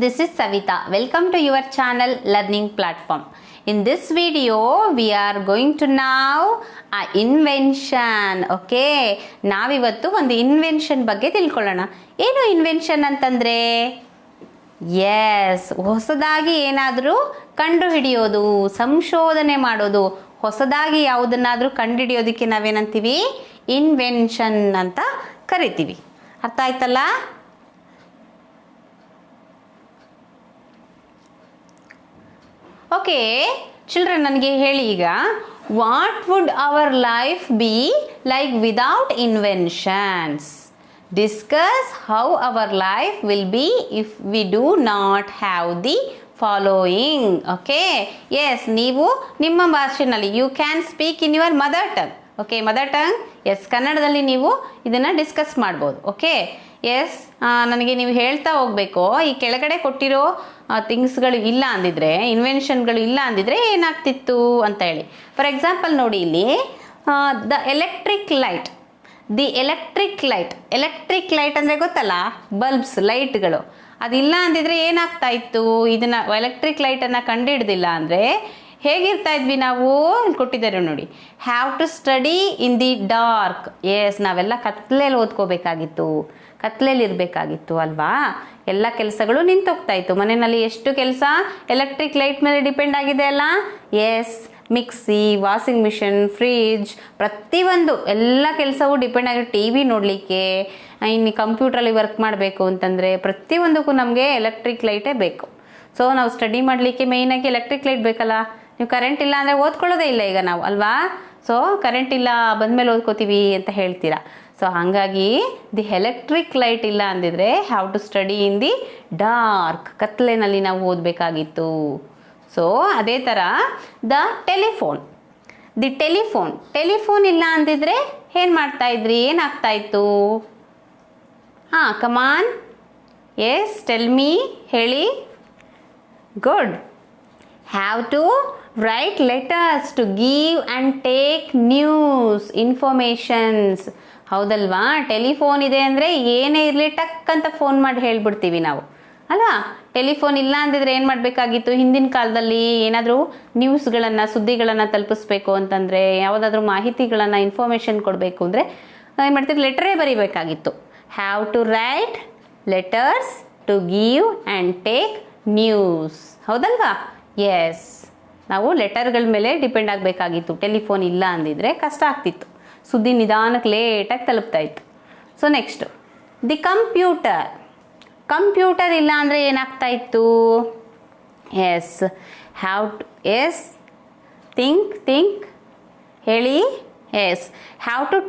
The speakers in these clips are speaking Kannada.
this is Savita. Welcome to your channel Learning Platform. In this video, we are going to now invention. Okay, ನಾವಿವತ್ತು ಒಂದು ಇನ್ವೆನ್ಷನ್ ಬಗ್ಗೆ ತಿಳ್ಕೊಳ್ಳೋಣ. ಏನು ಇನ್ವೆನ್ಷನ್ ಅಂತಂದರೆ ಹೊಸದಾಗಿ ಏನಾದರೂ ಕಂಡುಹಿಡಿಯೋದು, ಸಂಶೋಧನೆ ಮಾಡೋದು, ಹೊಸದಾಗಿ ಯಾವುದನ್ನಾದರೂ ಕಂಡುಹಿಡಿಯೋದಕ್ಕೆ ನಾವೇನಂತೀವಿ, ಇನ್ವೆನ್ಷನ್ ಅಂತ ಕರಿತೀವಿ. ಅರ್ಥ ಆಯ್ತಲ್ಲ? ಓಕೆ ಚಿಲ್ಡ್ರನ್, ನನಗೆ ಹೇಳಿ ಈಗ, what would our life be like without inventions? Discuss how our life will be if we do not have the following. Okay, yes, ನೀವು ನಿಮ್ಮ ಭಾಷೆನಲ್ಲಿ you can speak in your mother tongue. Okay, mother tongue, yes, ಕನ್ನಡದಲ್ಲಿ ನೀವು ಇದನ್ನು ಡಿಸ್ಕಸ್ ಮಾಡ್ಬೋದು. ಓಕೆ, ಎಸ್, ನನಗೆ ನೀವು ಹೇಳ್ತಾ ಹೋಗಬೇಕು, ಈ ಕೆಳಗಡೆ ಕೊಟ್ಟಿರೋ ಥಿಂಗ್ಸ್ಗಳು ಇಲ್ಲ ಅಂದಿದ್ರೆ, ಇನ್ವೆನ್ಷನ್ಗಳು ಇಲ್ಲ ಅಂದಿದ್ರೆ ಏನಾಗ್ತಿತ್ತು ಅಂತ ಹೇಳಿ. ಫಾರ್ ಎಕ್ಸಾಂಪಲ್ ನೋಡಿ, ಇಲ್ಲಿ ಎಲೆಕ್ಟ್ರಿಕ್ ಲೈಟ್ ಅಂದರೆ ಗೊತ್ತಲ್ಲ, ಬಲ್ಬ್ಸ್, ಲೈಟ್ಗಳು, ಅದಿಲ್ಲ ಅಂದಿದ್ರೆ ಏನಾಗ್ತಾ ಇತ್ತು? ಇದನ್ನು ಎಲೆಕ್ಟ್ರಿಕ್ ಲೈಟನ್ನು ಕಂಡುಹಿಡ್ದಿಲ್ಲ ಅಂದರೆ ಹೇಗಿರ್ತಾ ಇದ್ವಿ ನಾವು? ಕೊಟ್ಟಿದ್ದಾರೆ ನೋಡಿ, have to study in the dark. Yes, ನಾವೆಲ್ಲ ಕತ್ಲೆಯಲ್ಲಿ ಓದ್ಕೋಬೇಕಾಗಿತ್ತು, ಕತ್ಲೆಯಲ್ಲಿ ಇರಬೇಕಾಗಿತ್ತು ಅಲ್ವಾ? ಎಲ್ಲ ಕೆಲಸಗಳು ನಿಂತೋಗ್ತಾ ಇತ್ತು. ಮನೆಯಲ್ಲಿ ಎಷ್ಟು ಕೆಲಸ ಎಲೆಕ್ಟ್ರಿಕ್ ಲೈಟ್ ಮೇಲೆ ಡಿಪೆಂಡ್ ಆಗಿದೆ ಅಲ್ಲ? Yes, mixie, washing machine, fridge, ಪ್ರತಿಯೊಂದು ಎಲ್ಲ ಕೆಲಸವೂ ಡಿಪೆಂಡ್ ಆಗಿದೆ. ಟಿ ವಿ ನೋಡಲಿಕ್ಕೆ, ಇನ್ನು ಕಂಪ್ಯೂಟ್ರಲ್ಲಿ ವರ್ಕ್ ಮಾಡಬೇಕು ಅಂತಂದರೆ ಪ್ರತಿಯೊಂದಕ್ಕೂ ನಮಗೆ ಎಲೆಕ್ಟ್ರಿಕ್ ಲೈಟೇ ಬೇಕು. ಸೊ ನಾವು ಸ್ಟಡಿ ಮಾಡಲಿಕ್ಕೆ ಮೇಯ್ನಾಗಿ ಎಲೆಕ್ಟ್ರಿಕ್ ಲೈಟ್ ಬೇಕಲ್ಲ. ನೀವು ಕರೆಂಟ್ ಇಲ್ಲ ಅಂದರೆ ಓದ್ಕೊಳ್ಳೋದೇ ಇಲ್ಲ ಈಗ ನಾವು, ಅಲ್ವಾ? ಸೊ ಕರೆಂಟ್ ಇಲ್ಲ, ಬಂದಮೇಲೆ ಓದ್ಕೋತೀವಿ ಅಂತ ಹೇಳ್ತೀರಾ. ಸೊ ಹಾಗಾಗಿ ದಿ ಎಲೆಕ್ಟ್ರಿಕ್ ಲೈಟ್ ಇಲ್ಲ ಅಂದಿದ್ರೆ have to study in the dark, ಕತ್ಲೆನಲ್ಲಿ ನಾವು ಓದಬೇಕಾಗಿತ್ತು. ಸೊ ಅದೇ ಥರ ಟೆಲಿಫೋನ್ ಇಲ್ಲ ಅಂದಿದ್ರೆ ಏನು ಮಾಡ್ತಾಯಿದ್ರಿ, ಏನಾಗ್ತಾಯಿತ್ತು? ಕಮಾನ್, ಎಸ್, ಟೆಲ್ ಮೀ, ಹೇಳಿ. Good. Have to write letters to give and take news, informations. ಹೌದಲ್ವಾ? ಟೆಲಿಫೋನ್ ಇದೆ ಅಂದರೆ ಏನೇ ಇರಲಿ ಟಕ್ ಅಂತ ಫೋನ್ ಮಾಡಿ ಹೇಳ್ಬಿಡ್ತೀವಿ ನಾವು, ಅಲ್ವಾ? ಟೆಲಿಫೋನ್ ಇಲ್ಲ ಅಂದಿದ್ರೆ ಏನು ಮಾಡಬೇಕಾಗಿತ್ತು? ಹಿಂದಿನ ಕಾಲದಲ್ಲಿ ಏನಾದರೂ ನ್ಯೂಸ್ಗಳನ್ನು, ಸುದ್ದಿಗಳನ್ನು ತಲುಪಿಸ್ಬೇಕು ಅಂತಂದರೆ, ಯಾವುದಾದ್ರೂ ಮಾಹಿತಿಗಳನ್ನು, ಇನ್ಫಾರ್ಮೇಷನ್ ಕೊಡಬೇಕು ಅಂದರೆ ಏನು ಮಾಡ್ತೀವಿ? ಲೆಟರೇ ಬರೀಬೇಕಾಗಿತ್ತು. Have to write letters to give and take news. ಹೌದಲ್ವಾ? ಎಸ್, ನಾವು ಲೆಟರ್ಗಳ ಮೇಲೆ ಡಿಪೆಂಡ್ ಆಗಬೇಕಾಗಿತ್ತು. ಟೆಲಿಫೋನ್ ಇಲ್ಲ ಅಂದಿದ್ರೆ ಕಷ್ಟ ಆಗ್ತಿತ್ತು, ಸುದ್ದಿ ನಿಧಾನಕ್ಕೆ ಲೇಟಾಗಿ ತಲುಪ್ತಾ ಇತ್ತು. ಸೊ ನೆಕ್ಸ್ಟು ದಿ ಕಂಪ್ಯೂಟರ್ ಇಲ್ಲ ಅಂದರೆ ಏನಾಗ್ತಾ ಇತ್ತು? ಎಸ್, ಥಿಂಕ್, ಹೇಳಿ. Yes, have to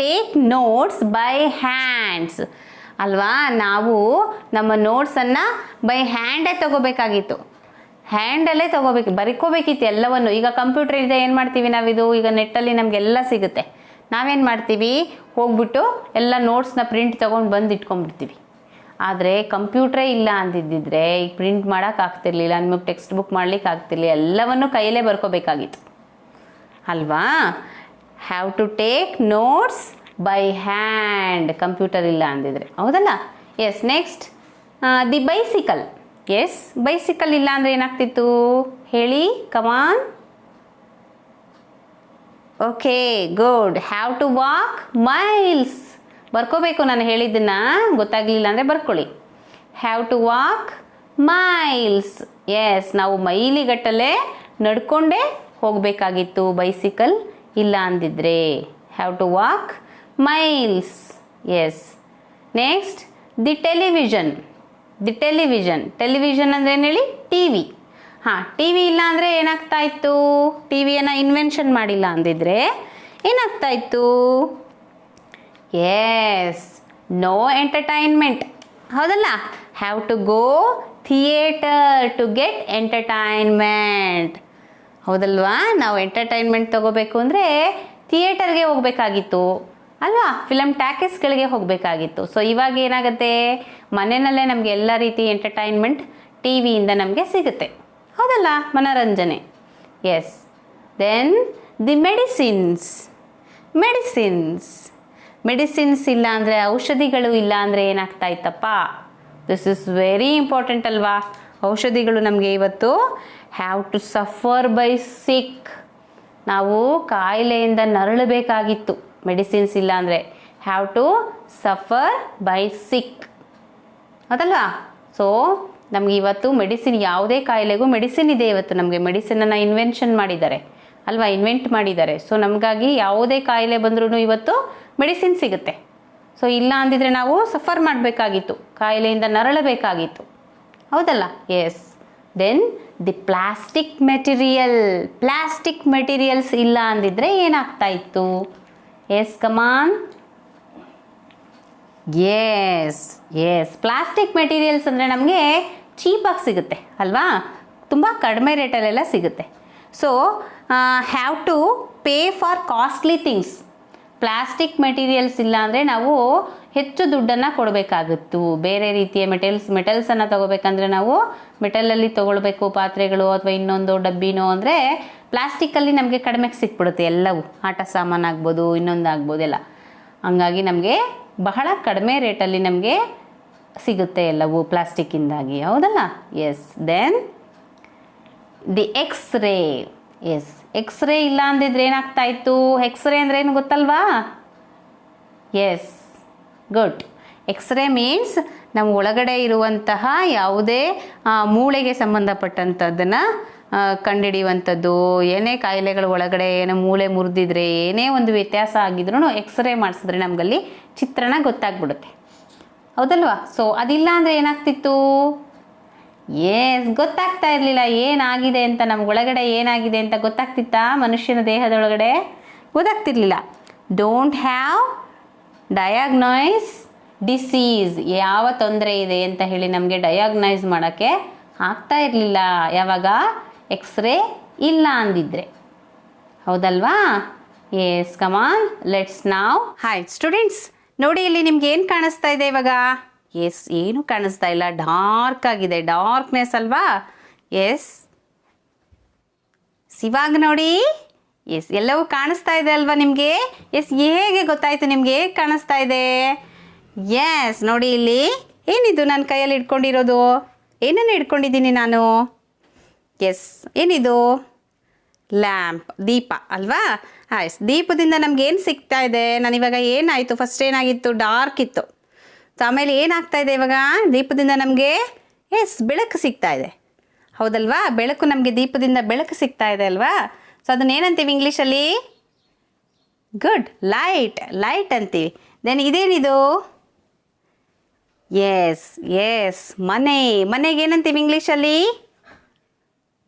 take notes by hands, ಅಲ್ವಾ? ನಾವು ನಮ್ಮ ನೋಟ್ಸನ್ನು ಬೈ ಹ್ಯಾಂಡೇ ತಗೋಬೇಕಾಗಿತ್ತು, ಹ್ಯಾಂಡಲ್ಲೇ ಬರ್ಕೋಬೇಕಿತ್ತು ಎಲ್ಲವನ್ನು. ಈಗ ಕಂಪ್ಯೂಟರ್ ಇದೆ, ಏನು ಮಾಡ್ತೀವಿ ನಾವಿದು? ಈಗ ನೆಟ್ಟಲ್ಲಿ ನಮಗೆಲ್ಲ ಸಿಗುತ್ತೆ. ನಾವೇನು ಮಾಡ್ತೀವಿ? ಹೋಗ್ಬಿಟ್ಟು ಎಲ್ಲ ನೋಟ್ಸ್ನ ಪ್ರಿಂಟ್ ತೊಗೊಂಡು ಬಂದು ಇಟ್ಕೊಂಡ್ಬಿಡ್ತೀವಿ. ಆದರೆ ಕಂಪ್ಯೂಟ್ರೇ ಇಲ್ಲ ಅಂದಿದ್ದಿದ್ರೆ ಈಗ ಪ್ರಿಂಟ್ ಮಾಡೋಕ್ಕಾಗ್ತಿರ್ಲಿಲ್ಲ, ನಿಮಗೆ ಟೆಕ್ಸ್ಟ್ ಬುಕ್ ಮಾಡ್ಲಿಕ್ಕೆ ಆಗ್ತಿರ್ಲಿಲ್ಲ, ಎಲ್ಲವನ್ನು ಕೈಯಲ್ಲೇ ಬರ್ಕೋಬೇಕಾಗಿತ್ತು, ಅಲ್ವಾ? Have to take notes by hand, computer ಇಲ್ಲ ಅಂದಿದ್ರೆ, ಹೌದಲ್ಲ? Yes, next the bicycle. Yes, bicycle ಇಲ್ಲ ಅಂದರೆ ಏನಾಗ್ತಿತ್ತು? ಹೇಳಿ, come on. Okay, good. Have to walk miles. ಬರ್ಕೋಬೇಕು, ನಾನು ಹೇಳಿದ್ದನ್ನು ಗೊತ್ತಾಗಲಿಲ್ಲ ಅಂದರೆ ಬರ್ಕೊಳ್ಳಿ. Have to walk miles. Yes, ನಾವು ಮೈಲಿಗಟ್ಟಲೆ ನಡ್ಕೊಂಡೇ ಹೋಗಬೇಕಾಗಿತ್ತು ಬೈಸಿಕಲ್ ಇಲ್ಲ ಅಂದಿದ್ರೆ. Have to walk miles. Yes, next the television ಅಂದರೆ ಏನು ಹೇಳಿ? T V. ಟಿ ವಿ ಇಲ್ಲ ಅಂದರೆ ಏನಾಗ್ತಾ ಇತ್ತು? ಟಿ ವಿಯನ್ನು ಇನ್ವೆನ್ಷನ್ ಮಾಡಿಲ್ಲ ಅಂದಿದ್ರೆ ಏನಾಗ್ತಾ ಇತ್ತು? Yes, no entertainment. ಹೌದಲ್ಲ? Have to go theatre to get entertainment. ಹೌದಲ್ವಾ? ನಾವು ಎಂಟರ್ಟೈನ್ಮೆಂಟ್ ತಗೋಬೇಕು ಅಂದರೆ ಥಿಯೇಟರ್ಗೆ ಹೋಗಬೇಕಾಗಿತ್ತು, ಅಲ್ವಾ? ಫಿಲಮ್ ಟ್ಯಾಕೀಸ್ಗಳಿಗೆ ಹೋಗಬೇಕಾಗಿತ್ತು. ಸೊ ಇವಾಗ ಏನಾಗುತ್ತೆ? ಮನೆಯಲ್ಲೇ ನಮಗೆ ಎಲ್ಲ ರೀತಿ ಎಂಟರ್ಟೈನ್ಮೆಂಟ್ ಟಿ ವಿಯಿಂದ ನಮಗೆ ಸಿಗುತ್ತೆ, ಹೌದಲ್ಲ? ಮನೋರಂಜನೆ. ಎಸ್, ದೆನ್ ದಿ ಮೆಡಿಸಿನ್ಸ್ ಇಲ್ಲ ಅಂದರೆ, ಔಷಧಿಗಳು ಇಲ್ಲ ಅಂದರೆ ಏನಾಗ್ತಾ ಇತ್ತಪ್ಪ? ದಿಸ್ ಇಸ್ ವೆರಿ ಇಂಪಾರ್ಟೆಂಟ್ ಅಲ್ವಾ. ಔಷಧಿಗಳು ನಮಗೆ ಇವತ್ತು have to suffer by sick. ನಾವು ಕಾಯಿಲೆಯಿಂದ ನರಳಬೇಕಾಗಿತ್ತು ಮೆಡಿಸಿನ್ಸ್ ಇಲ್ಲ ಅಂದರೆ. Have to suffer by sick ಅದಲ್ವಾ. ಸೊ ನಮ್ಗೆ ಇವತ್ತು ಮೆಡಿಸಿನ್, ಯಾವುದೇ ಕಾಯಿಲೆಗೂ ಮೆಡಿಸಿನ್ ಇದೆ. ಇವತ್ತು ನಮಗೆ ಮೆಡಿಸಿನನ್ನು ಇನ್ವೆನ್ಷನ್ ಮಾಡಿದ್ದಾರೆ ಅಲ್ವಾ, ಇನ್ವೆಂಟ್ ಮಾಡಿದ್ದಾರೆ. ಸೊ ನಮಗಾಗಿ ಯಾವುದೇ ಕಾಯಿಲೆ ಬಂದ್ರೂ ಇವತ್ತು ಮೆಡಿಸಿನ್ ಸಿಗುತ್ತೆ. ಸೊ ಇಲ್ಲ ಅಂದಿದ್ರೆ ನಾವು ಸಫರ್ ಮಾಡಬೇಕಾಗಿತ್ತು, ಕಾಯಿಲೆಯಿಂದ ನರಳಬೇಕಾಗಿತ್ತು, ಹೌದಲ್ಲ. Yes. Then the plastic materials ಇಲ್ಲ ಅಂದಿದ್ರೆ ಏನಾಗ್ತಾ ಇತ್ತು? Yes come on. Yes plastic materials ಅಂದರೆ ನಮಗೆ ಚೀಪಾಗಿ ಸಿಗುತ್ತೆ ಅಲ್ವಾ, ತುಂಬ ಕಡಿಮೆ ರೇಟಲ್ಲೆಲ್ಲ ಸಿಗುತ್ತೆ. So have to pay for costly things. Plastic materials ಇಲ್ಲ ಅಂದರೆ ನಾವು ಹೆಚ್ಚು ದುಡ್ಡನ್ನು ಕೊಡಬೇಕಾಗಿತ್ತು. ಬೇರೆ ರೀತಿಯ ಮೆಟಲ್ಸನ್ನು ತೊಗೋಬೇಕಂದ್ರೆ ನಾವು ಮೆಟಲಲ್ಲಿ ತೊಗೊಳ್ಬೇಕು, ಪಾತ್ರೆಗಳು ಅಥವಾ ಇನ್ನೊಂದು ಡಬ್ಬಿನೋ. ಅಂದರೆ ಪ್ಲಾಸ್ಟಿಕ್ಕಲ್ಲಿ ನಮಗೆ ಕಡಿಮೆಗೆ ಸಿಕ್ಬಿಡುತ್ತೆ ಎಲ್ಲವೂ, ಆಟ ಸಾಮಾನು ಆಗ್ಬೋದು, ಇನ್ನೊಂದು ಆಗ್ಬೋದು ಎಲ್ಲ. ಹಂಗಾಗಿ ನಮಗೆ ಬಹಳ ಕಡಿಮೆ ರೇಟಲ್ಲಿ ನಮಗೆ ಸಿಗುತ್ತೆ ಎಲ್ಲವೂ ಪ್ಲಾಸ್ಟಿಕ್ಕಿಂದಾಗಿ, ಹೌದಲ್ಲ. Yes. Then the x ray. Yes, x ray ಇಲ್ಲ ಅಂದಿದ್ರೆ ಏನಾಗ್ತಾ ಇತ್ತು? ಎಕ್ಸ್ರೇ ಅಂದರೆ ಏನು ಗೊತ್ತಲ್ವಾ? S, good. ಎಕ್ಸ್ರೇ ಮೀನ್ಸ್ ನಮ್ಮ ಒಳಗಡೆ ಇರುವಂತಹ ಯಾವುದೇ ಮೂಳೆಗೆ ಸಂಬಂಧಪಟ್ಟಂಥದ್ದನ್ನು ಕಂಡುಹಿಡಿಯುವಂಥದ್ದು. ಏನೇ ಕಾಯಿಲೆಗಳು ಒಳಗಡೆ ಏನೋ ಮೂಳೆ ಮುರಿದಿದ್ರೆ, ಏನೇ ಒಂದು ವ್ಯತ್ಯಾಸ ಆಗಿದ್ರೂ ಎಕ್ಸ್ರೇ ಮಾಡಿಸಿದ್ರೆ ನಮಗಲ್ಲಿ ಚಿತ್ರಣ ಗೊತ್ತಾಗ್ಬಿಡುತ್ತೆ, ಹೌದಲ್ವಾ. ಸೊ ಅದಿಲ್ಲ ಅಂದರೆ ಏನಾಗ್ತಿತ್ತು? ಎಸ್, ಗೊತ್ತಾಗ್ತಾ ಇರಲಿಲ್ಲ ಏನಾಗಿದೆ ಅಂತ. ನಮ್ಗೆ ಒಳಗಡೆ ಏನಾಗಿದೆ ಅಂತ ಗೊತ್ತಾಗ್ತಿತ್ತಾ? ಮನುಷ್ಯನ ದೇಹದೊಳಗಡೆ ಗೊತ್ತಾಗ್ತಿರ್ಲಿಲ್ಲ. Don't have diagnose disease. ಯಾವ ತೊಂದರೆ ಇದೆ ಅಂತ ಹೇಳಿ ನಮಗೆ ಡಯಾಗ್ನೈಸ್ ಮಾಡೋಕ್ಕೆ ಆಗ್ತಾ ಇರಲಿಲ್ಲ ಯಾವಾಗ? ಎಕ್ಸ್ರೇ ಇಲ್ಲ ಅಂದಿದ್ರೆ, ಹೌದಲ್ವಾ. ಎಸ್ ಕಮಾನ್, ಲೆಟ್ಸ್ ನಾವ್. ಹಾಯ್ ಸ್ಟೂಡೆಂಟ್ಸ್, ನೋಡಿ ಇಲ್ಲಿ ನಿಮ್ಗೆ ಏನು ಕಾಣಿಸ್ತಾ ಇದೆ ಇವಾಗ? ಎಸ್, ಏನು ಕಾಣಿಸ್ತಾ ಇಲ್ಲ, ಡಾರ್ಕ್ ಆಗಿದೆ, ಡಾರ್ಕ್ನೆಸ್ ಅಲ್ವಾ. ಎಸ್, ಇವಾಗ ನೋಡಿ. ಎಸ್, ಎಲ್ಲವೂ ಕಾಣಿಸ್ತಾ ಇದೆ ಅಲ್ವಾ ನಿಮಗೆ? ಎಸ್, ಹೇಗೆ ಗೊತ್ತಾಯ್ತು ನಿಮ್ಗೆ ಹೇಗೆ ಕಾಣಿಸ್ತಾ ಇದೆ? ಎಸ್, ನೋಡಿ ಇಲ್ಲಿ ಏನಿದು ನನ್ನ ಕೈಯಲ್ಲಿ ಇಟ್ಕೊಂಡಿರೋದು? ಏನನ್ನು ಇಟ್ಕೊಂಡಿದ್ದೀನಿ ನಾನು? ಎಸ್, ಏನಿದು? ಲ್ಯಾಂಪ್, ದೀಪ ಅಲ್ವಾ. ಎಸ್, ದೀಪದಿಂದ ನಮ್ಗೆ ಏನು ಸಿಗ್ತಾ ಇದೆ? ನಾನಿವಾಗ ಏನಾಯಿತು? ಫಸ್ಟ್ ಏನಾಗಿತ್ತು? ಡಾರ್ಕ್ ಇತ್ತು. ಸೊ ಆಮೇಲೆ ಏನಾಗ್ತಾ ಇದೆ ಇವಾಗ? ದೀಪದಿಂದ ನಮಗೆ ಎಸ್ ಬೆಳಕು ಸಿಗ್ತಾ ಇದೆ, ಹೌದಲ್ವಾ. ಬೆಳಕು ನಮಗೆ ದೀಪದಿಂದ ಬೆಳಕು ಸಿಗ್ತಾ ಇದೆ ಅಲ್ವಾ. ಸೊ ಅದನ್ನ ಏನಂತೀವಿ ಇಂಗ್ಲೀಷಲ್ಲಿ? ಗುಡ್, ಲೈಟ್ ಅಂತೀವಿ. ದೆನ್ ಇದೇನಿದು? ಎಸ್, ಮನೆಗೆ ಏನಂತೀವಿ ಇಂಗ್ಲೀಷಲ್ಲಿ?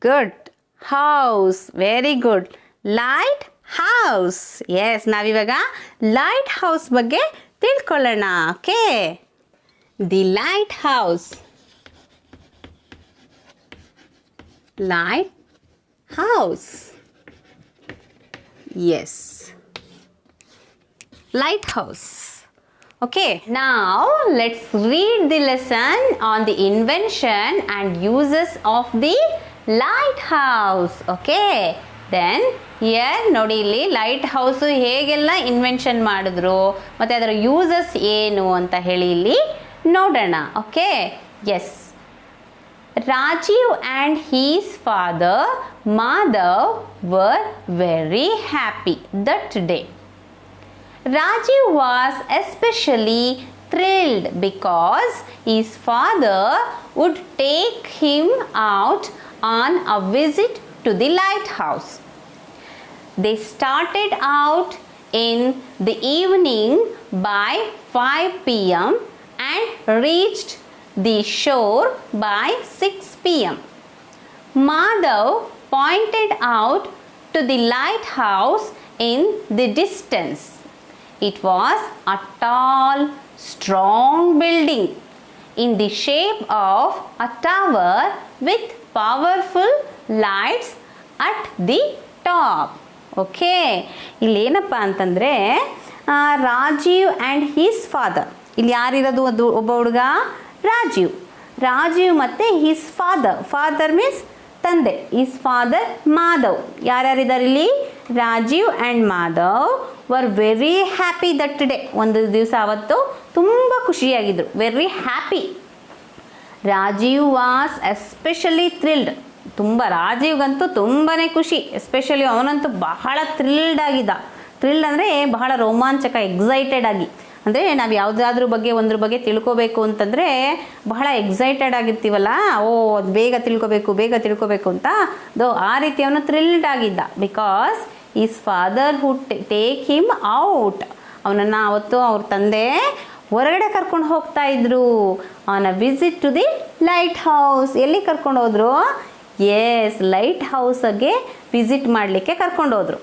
Good, house. Very good, light house. Yes, ನಾವಿವಾಗ ಲೈಟ್ ಹೌಸ್ ಬಗ್ಗೆ ತಿಳ್ಕೊಳ್ಳೋಣ. Okay, the light house. Yes, lighthouse. Okay, now let's read the lesson on the invention and uses of the lighthouse. Okay, then here ನೋಡಿ ಇಲ್ಲಿ ಲೈಟ್ ಹೌಸ್ ಹೇಗೆಲ್ಲ ಇನ್ವೆನ್ಷನ್ ಮಾಡಿದ್ರು ಮತ್ತು ಅದರ ಯೂಸಸ್ ಏನು ಅಂತ ಹೇಳಿ ಇಲ್ಲಿ ನೋಡೋಣ. Okay, yes. Rajiv and his father Madhav were very happy that day. Rajiv was especially thrilled because his father would take him out on a visit to the lighthouse. They started out in the evening by 5 p.m. and reached the shore by 6 p.m. Madhav pointed out to the lighthouse in the distance. It was a tall, strong building in the shape of a tower with powerful lights at the top. Okay, ಇಲ್ಲೇನಪ್ಪ ಅಂತಂದರೆ ರಾಜೀವ್ ಆ್ಯಂಡ್ ಹೀಸ್ ಫಾದರ್. ಇಲ್ಲಿ ಯಾರಿರೋದು? ಅದು ಒಬ್ಬ ಹುಡುಗ ರಾಜೀವ್ ಮತ್ತು ಹಿಸ್ ಫಾದರ್ ಮೀನ್ಸ್ ತಂದೆ. His father Madhav. ಯಾರ್ಯಾರಿದ್ದಾರೆ ಇಲ್ಲಿ? Rajeev and Madhav were very happy that day. ಒಂದು ದಿವಸ ಅವತ್ತು ತುಂಬ ಖುಷಿಯಾಗಿದ್ದರು. Very happy Rajeev was especially thrilled. ತುಂಬ ರಾಜೀವ್ಗಂತೂ ತುಂಬಾ ಖುಷಿ, ಎಸ್ಪೆಷಲಿ ಅವನಂತೂ ಬಹಳ ಥ್ರಿಲ್ಡ್ ಆಗಿದ್ದ. ಥ್ರಿಲ್ಡ್ ಅಂದರೆ ಬಹಳ ರೋಮಾಂಚಕ, ಎಕ್ಸೈಟೆಡ್ ಆಗಿ. ಅಂದರೆ ನಾವು ಯಾವುದಾದ್ರೂ ಬಗ್ಗೆ ಒಂದ್ರ ಬಗ್ಗೆ ತಿಳ್ಕೊಬೇಕು ಅಂತಂದರೆ ಬಹಳ ಎಕ್ಸೈಟೆಡ್ ಆಗಿರ್ತೀವಲ್ಲ, ಅದು ಬೇಗ ತಿಳ್ಕೊಬೇಕು ಅಂತ. ಆ ರೀತಿ ಅವನು ಥ್ರಿಲ್ಡ್ ಆಗಿದ್ದ. Because his father who take him out. ಅವನನ್ನು ಅವತ್ತು ಅವ್ರ ತಂದೆ ಹೊರಗಡೆ ಕರ್ಕೊಂಡು ಹೋಗ್ತಾ ಇದ್ರು. On a visit to the light house. ಎಲ್ಲಿ ಕರ್ಕೊಂಡು ಹೋದ್ರು? ಎಸ್, ಲೈಟ್ ಹೌಸ್ಗೆ ವಿಸಿಟ್ ಮಾಡಲಿಕ್ಕೆ ಕರ್ಕೊಂಡು ಹೋದ್ರು.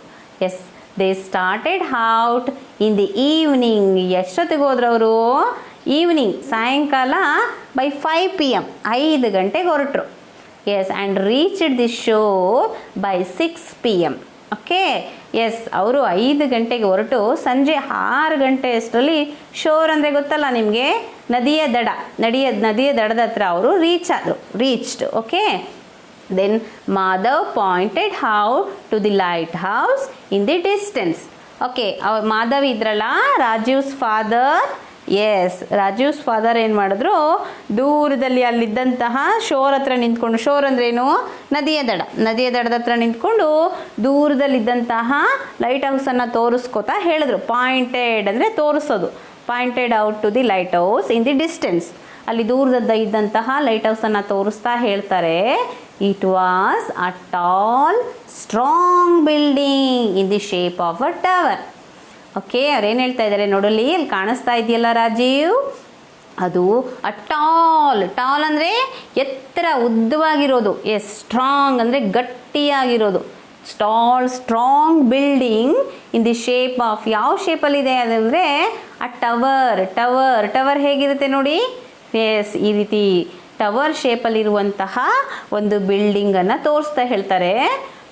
Yes, they started out in the evening. ಎಷ್ಟೊತ್ತಿಗೆ ಹೋದ್ರು ಅವರು? ಈವ್ನಿಂಗ್, ಸಾಯಂಕಾಲ ಬೈ 5 PM, 5 ಗಂಟೆಗೆ ಹೊರಟರು. Yes, and reached the shore by 6 PM. Okay, yes, ಅವರು 5 ಗಂಟೆಗೆ ಹೊರಟು ಸಂಜೆ 6 ಗಂಟೆ ಅಷ್ಟರಲ್ಲಿ, ಶೋರ್ ಅಂದರೆ ಗೊತ್ತಲ್ಲ ನಿಮಗೆ, ನದಿಯ ದಡದ ಹತ್ರ ಅವರು reached. Okay, then Madhav pointed out to the lighthouse in the distance. Okay, Madhav ಇದ್ರಲ್ಲ, ರಾಜೀವ್ಸ್ ಫಾದರ್. ಎಸ್, ರಾಜೀವ್ಸ್ ಫಾದರ್ ಏನು ಮಾಡಿದ್ರು, ದೂರದಲ್ಲಿ ಅಲ್ಲಿದ್ದಂತಹ ಶೋರ್ ಹತ್ರ ನಿಂತ್ಕೊಂಡು, ಶೋರ್ ಅಂದ್ರೇನು? ನದಿಯ ದಡದ ಹತ್ರ ನಿಂತ್ಕೊಂಡು ದೂರದಲ್ಲಿದ್ದಂತಹ ಲೈಟ್ ಹೌಸನ್ನು ತೋರಿಸ್ಕೋತಾ ಹೇಳಿದ್ರು. ಪಾಯಿಂಟೆಡ್ ಅಂದರೆ ತೋರಿಸೋದು. Pointed out to the light house in the distance. ಅಲ್ಲಿ ದೂರದ ಇದ್ದಂತಹ ಲೈಟ್ ಹೌಸನ್ನು ತೋರಿಸ್ತಾ ಹೇಳ್ತಾರೆ, it was a tall strong building in the shape of a tower. Okay, ಅವ್ರೇನು ಹೇಳ್ತಾ ಇದ್ದಾರೆ ನೋಡಲಿ, ಅಲ್ಲಿ ಕಾಣಿಸ್ತಾ ಇದೆಯಲ್ಲ ರಾಜೀವ್, ಅದು ಅ ಟಾಲ್ ಅಂದರೆ ಎತ್ತರ, ಉದ್ದವಾಗಿರೋದು. ಎಸ್, ಸ್ಟ್ರಾಂಗ್ ಅಂದರೆ ಗಟ್ಟಿಯಾಗಿರೋದು. Strong building in the shape of, ಯಾವ ಶೇಪಲ್ಲಿದೆ ಅದಂದರೆ ಅ ಟವರ್ ಹೇಗಿರುತ್ತೆ ನೋಡಿ. ಎಸ್, ಈ ರೀತಿ ಟವರ್ ಶೇಪಲ್ಲಿರುವಂತಹ ಒಂದು ಬಿಲ್ಡಿಂಗನ್ನು ತೋರಿಸ್ತಾ ಹೇಳ್ತಾರೆ.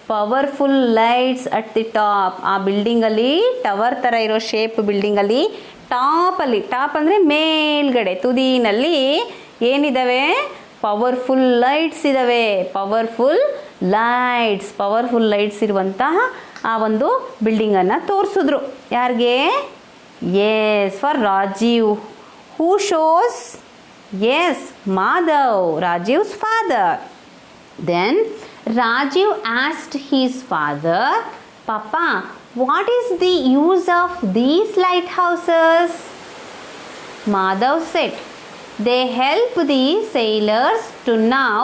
Powerful lights at the top. ಆ ಬಿಲ್ಡಿಂಗಲ್ಲಿ, ಟವರ್ ಥರ ಇರೋ ಶೇಪ್ ಬಿಲ್ಡಿಂಗಲ್ಲಿ ಟಾಪ್ ಅಂದರೆ ಮೇಲ್ಗಡೆ ತುದಿನಲ್ಲಿ ಏನಿದ್ದಾವೆ? ಪವರ್ಫುಲ್ ಲೈಟ್ಸ್ ಇದ್ದಾವೆ. ಪವರ್ಫುಲ್ ಲೈಟ್ಸ್ ಇರುವಂತಹ ಆ ಒಂದು ಬಿಲ್ಡಿಂಗನ್ನು ತೋರಿಸಿದ್ರು. ಯಾರಿಗೆ? Yes, for Rajiv. Who shows? Yes, Madhav, Rajiv's father. Then Rajiv asked his father, Papa, what is the use of these lighthouses? Madhav said, they help the sailors to know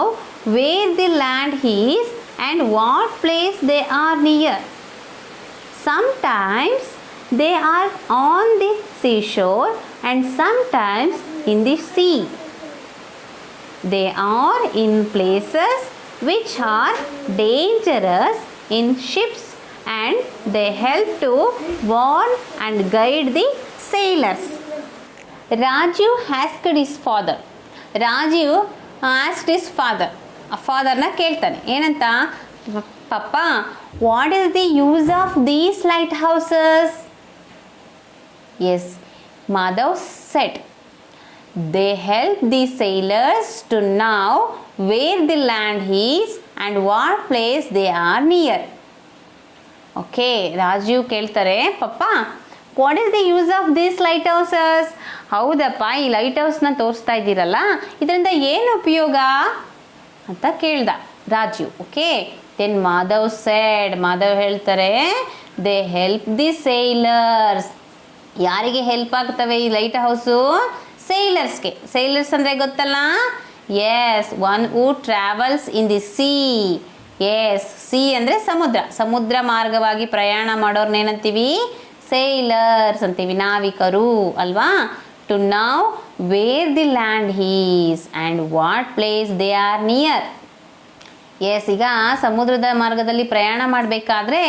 where the land is and what place they are near. Sometimes they are on the seashore and sometimes in the sea. They are in places which are dangerous in ships and they help to warn and guide the sailors. Rajiv asked his father. Rajiv asked his father. ಆ ಫಾದರ್ನ ಕೇಳ್ತಾನೆ, ಏನಂತ? Papa, what is the use of these light houses? Yes, Madhav said, they help the sailors to know where the land is and what place they are near. Okay, Rajeev ಕೇಳ್ತಾರೆ, papa, what is the use of this lighthouses? ಹೌದಪ್ಪ, ಈ ಲೈಟ್ ಹೌಸ್ನ ತೋರಿಸ್ತಾ ಇದ್ದೀರಲ್ಲ, ಇದರಿಂದ ಏನು ಉಪಯೋಗ ಅಂತ ಕೇಳ್ದ Rajiv. Okay, then Madhav said. Madhav ಹೇಳ್ತಾರೆ, ದೇ ಹೆಲ್ಪ್ ದಿ ಸೇಲರ್ಸ್. ಯಾರಿಗೆ ಹೆಲ್ಪ್ ಆಗ್ತವೆ ಈ ಲೈಟ್ ಹೌಸು? ಸೇಲರ್ಸ್ಗೆ. ಸೇಲರ್ಸ್ ಅಂದರೆ ಗೊತ್ತಲ್ಲ? Yes, one who travels in the sea. Yes, sea ಅಂದರೆ ಸಮುದ್ರ ಮಾರ್ಗವಾಗಿ ಪ್ರಯಾಣ ಮಾಡೋರ್ನೇನಂತೀವಿ? ಸೇಲರ್ಸ್ ಅಂತೀವಿ, ನಾವಿಕರು ಅಲ್ವಾ? To know where the land is and what place they are near. Yes, ಈಗ ಸಮುದ್ರದ ಮಾರ್ಗದಲ್ಲಿ ಪ್ರಯಾಣ ಮಾಡಬೇಕಾದ್ರೆ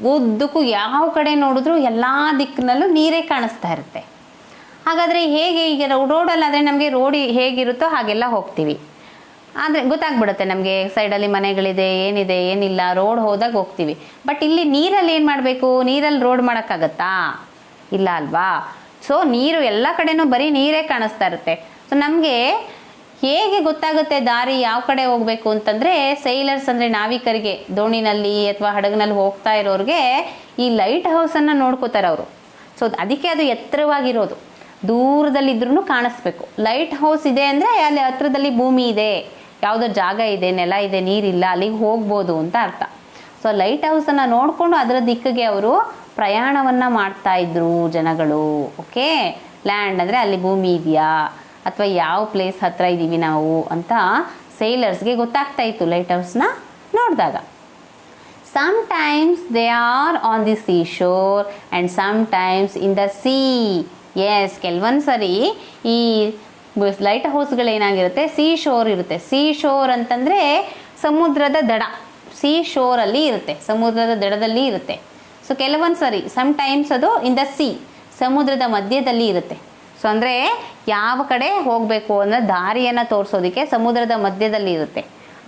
ಉದ್ದಕ್ಕೂ ಯಾವ ಕಡೆ ನೋಡಿದ್ರು ಎಲ್ಲ ದಿಕ್ಕಿನಲ್ಲೂ ನೀರೇ ಕಾಣಿಸ್ತಾ ಇರುತ್ತೆ. ಹಾಗಾದರೆ ಹೇಗೆ? ಈಗ ರೋಡಲ್ಲಾದರೆ ನಮಗೆ ರೋಡ್ ಹೇಗಿರುತ್ತೋ ಹಾಗೆಲ್ಲ ಹೋಗ್ತೀವಿ, ಆದರೆ ಗೊತ್ತಾಗ್ಬಿಡುತ್ತೆ ನಮಗೆ ಸೈಡಲ್ಲಿ ಮನೆಗಳಿದೆ, ಏನಿದೆ ಏನಿಲ್ಲ, ರೋಡ್ ಹೋದಾಗ ಹೋಗ್ತೀವಿ. ಬಟ್ ಇಲ್ಲಿ ನೀರಲ್ಲಿ ಏನು ಮಾಡಬೇಕು? ನೀರಲ್ಲಿ ರೋಡ್ ಮಾಡೋಕ್ಕಾಗತ್ತಾ? ಇಲ್ಲ ಅಲ್ವಾ? ಸೊ ನೀರು ಎಲ್ಲ ಕಡೆನೂ ಬರೀ ನೀರೇ ಕಾಣಿಸ್ತಾ ಇರುತ್ತೆ. ಸೊ ನಮಗೆ ಹೇಗೆ ಗೊತ್ತಾಗುತ್ತೆ ದಾರಿ ಯಾವ ಕಡೆ ಹೋಗಬೇಕು ಅಂತಂದರೆ, ಸೈಲರ್ಸ್ ಅಂದರೆ ನಾವಿಕರಿಗೆ, ದೋಣಿನಲ್ಲಿ ಅಥವಾ ಹಡಗಿನಲ್ಲಿ ಹೋಗ್ತಾ ಇರೋರಿಗೆ ಈ ಲೈಟ್ ಹೌಸನ್ನು ನೋಡ್ಕೋತಾರೆ ಅವರು. ಸೊ ಅದಕ್ಕೆ ಅದು ಎತ್ತರವಾಗಿರೋದು. ದೂರದಲ್ಲಿದ್ರೂ ಕಾಣಿಸ್ಬೇಕು. ಲೈಟ್ ಹೌಸ್ ಇದೆ ಅಂದರೆ ಅಲ್ಲಿ ಹತ್ರದಲ್ಲಿ ಭೂಮಿ ಇದೆ, ಯಾವುದೋ ಜಾಗ ಇದೆ, ನೆಲ ಇದೆ, ನೀರಿಲ್ಲ, ಅಲ್ಲಿಗೆ ಹೋಗ್ಬೋದು ಅಂತ ಅರ್ಥ. ಸೊ ಲೈಟ್ ಹೌಸನ್ನು ನೋಡಿಕೊಂಡು ಅದರ ದಿಕ್ಕಿಗೆ ಅವರು ಪ್ರಯಾಣವನ್ನು ಮಾಡ್ತಾ ಇದ್ರು ಜನಗಳು. ಓಕೆ, ಲ್ಯಾಂಡ್ ಅಂದರೆ ಅಲ್ಲಿ ಭೂಮಿ ಇದೆಯಾ ಅಥವಾ ಯಾವ ಪ್ಲೇಸ್ ಹತ್ರ ಇದ್ದೀವಿ ನಾವು ಅಂತ ಸೇಲರ್ಸ್ಗೆ ಗೊತ್ತಾಗ್ತಾ ಇತ್ತು ಲೈಟ್ ಹೌಸ್ನ ನೋಡಿದಾಗ. Sometimes they are on the seashore and sometimes in the sea. Yes, ಕೆಲವೊಂದು ಸರಿ ಈ ಲೈಟ್ ಹೌಸ್ಗಳೇನಾಗಿರುತ್ತೆ, ಸೀ ಶೋರ್ ಇರುತ್ತೆ. ಸೀ ಶೋರ್ ಅಂತಂದರೆ ಸಮುದ್ರದ ದಡ, ಸೀ ಶೋರಲ್ಲಿ ಇರುತ್ತೆ, ಸಮುದ್ರದ ದಡದಲ್ಲಿ ಇರುತ್ತೆ. ಸೊ ಕೆಲವೊಂದು ಸರಿ ಸಮ್ಟೈಮ್ಸ್ ಅದು ಇನ್ ದ ಸಿ, ಸಮುದ್ರದ ಮಧ್ಯದಲ್ಲಿ ಇರುತ್ತೆ. ಸೊ ಅಂದರೆ ಯಾವ ಕಡೆ ಹೋಗಬೇಕು ಅನ್ನೋ ದಾರಿಯನ್ನು ತೋರಿಸೋದಕ್ಕೆ ಸಮುದ್ರದ ಮಧ್ಯದಲ್ಲಿ ಇರುತ್ತೆ.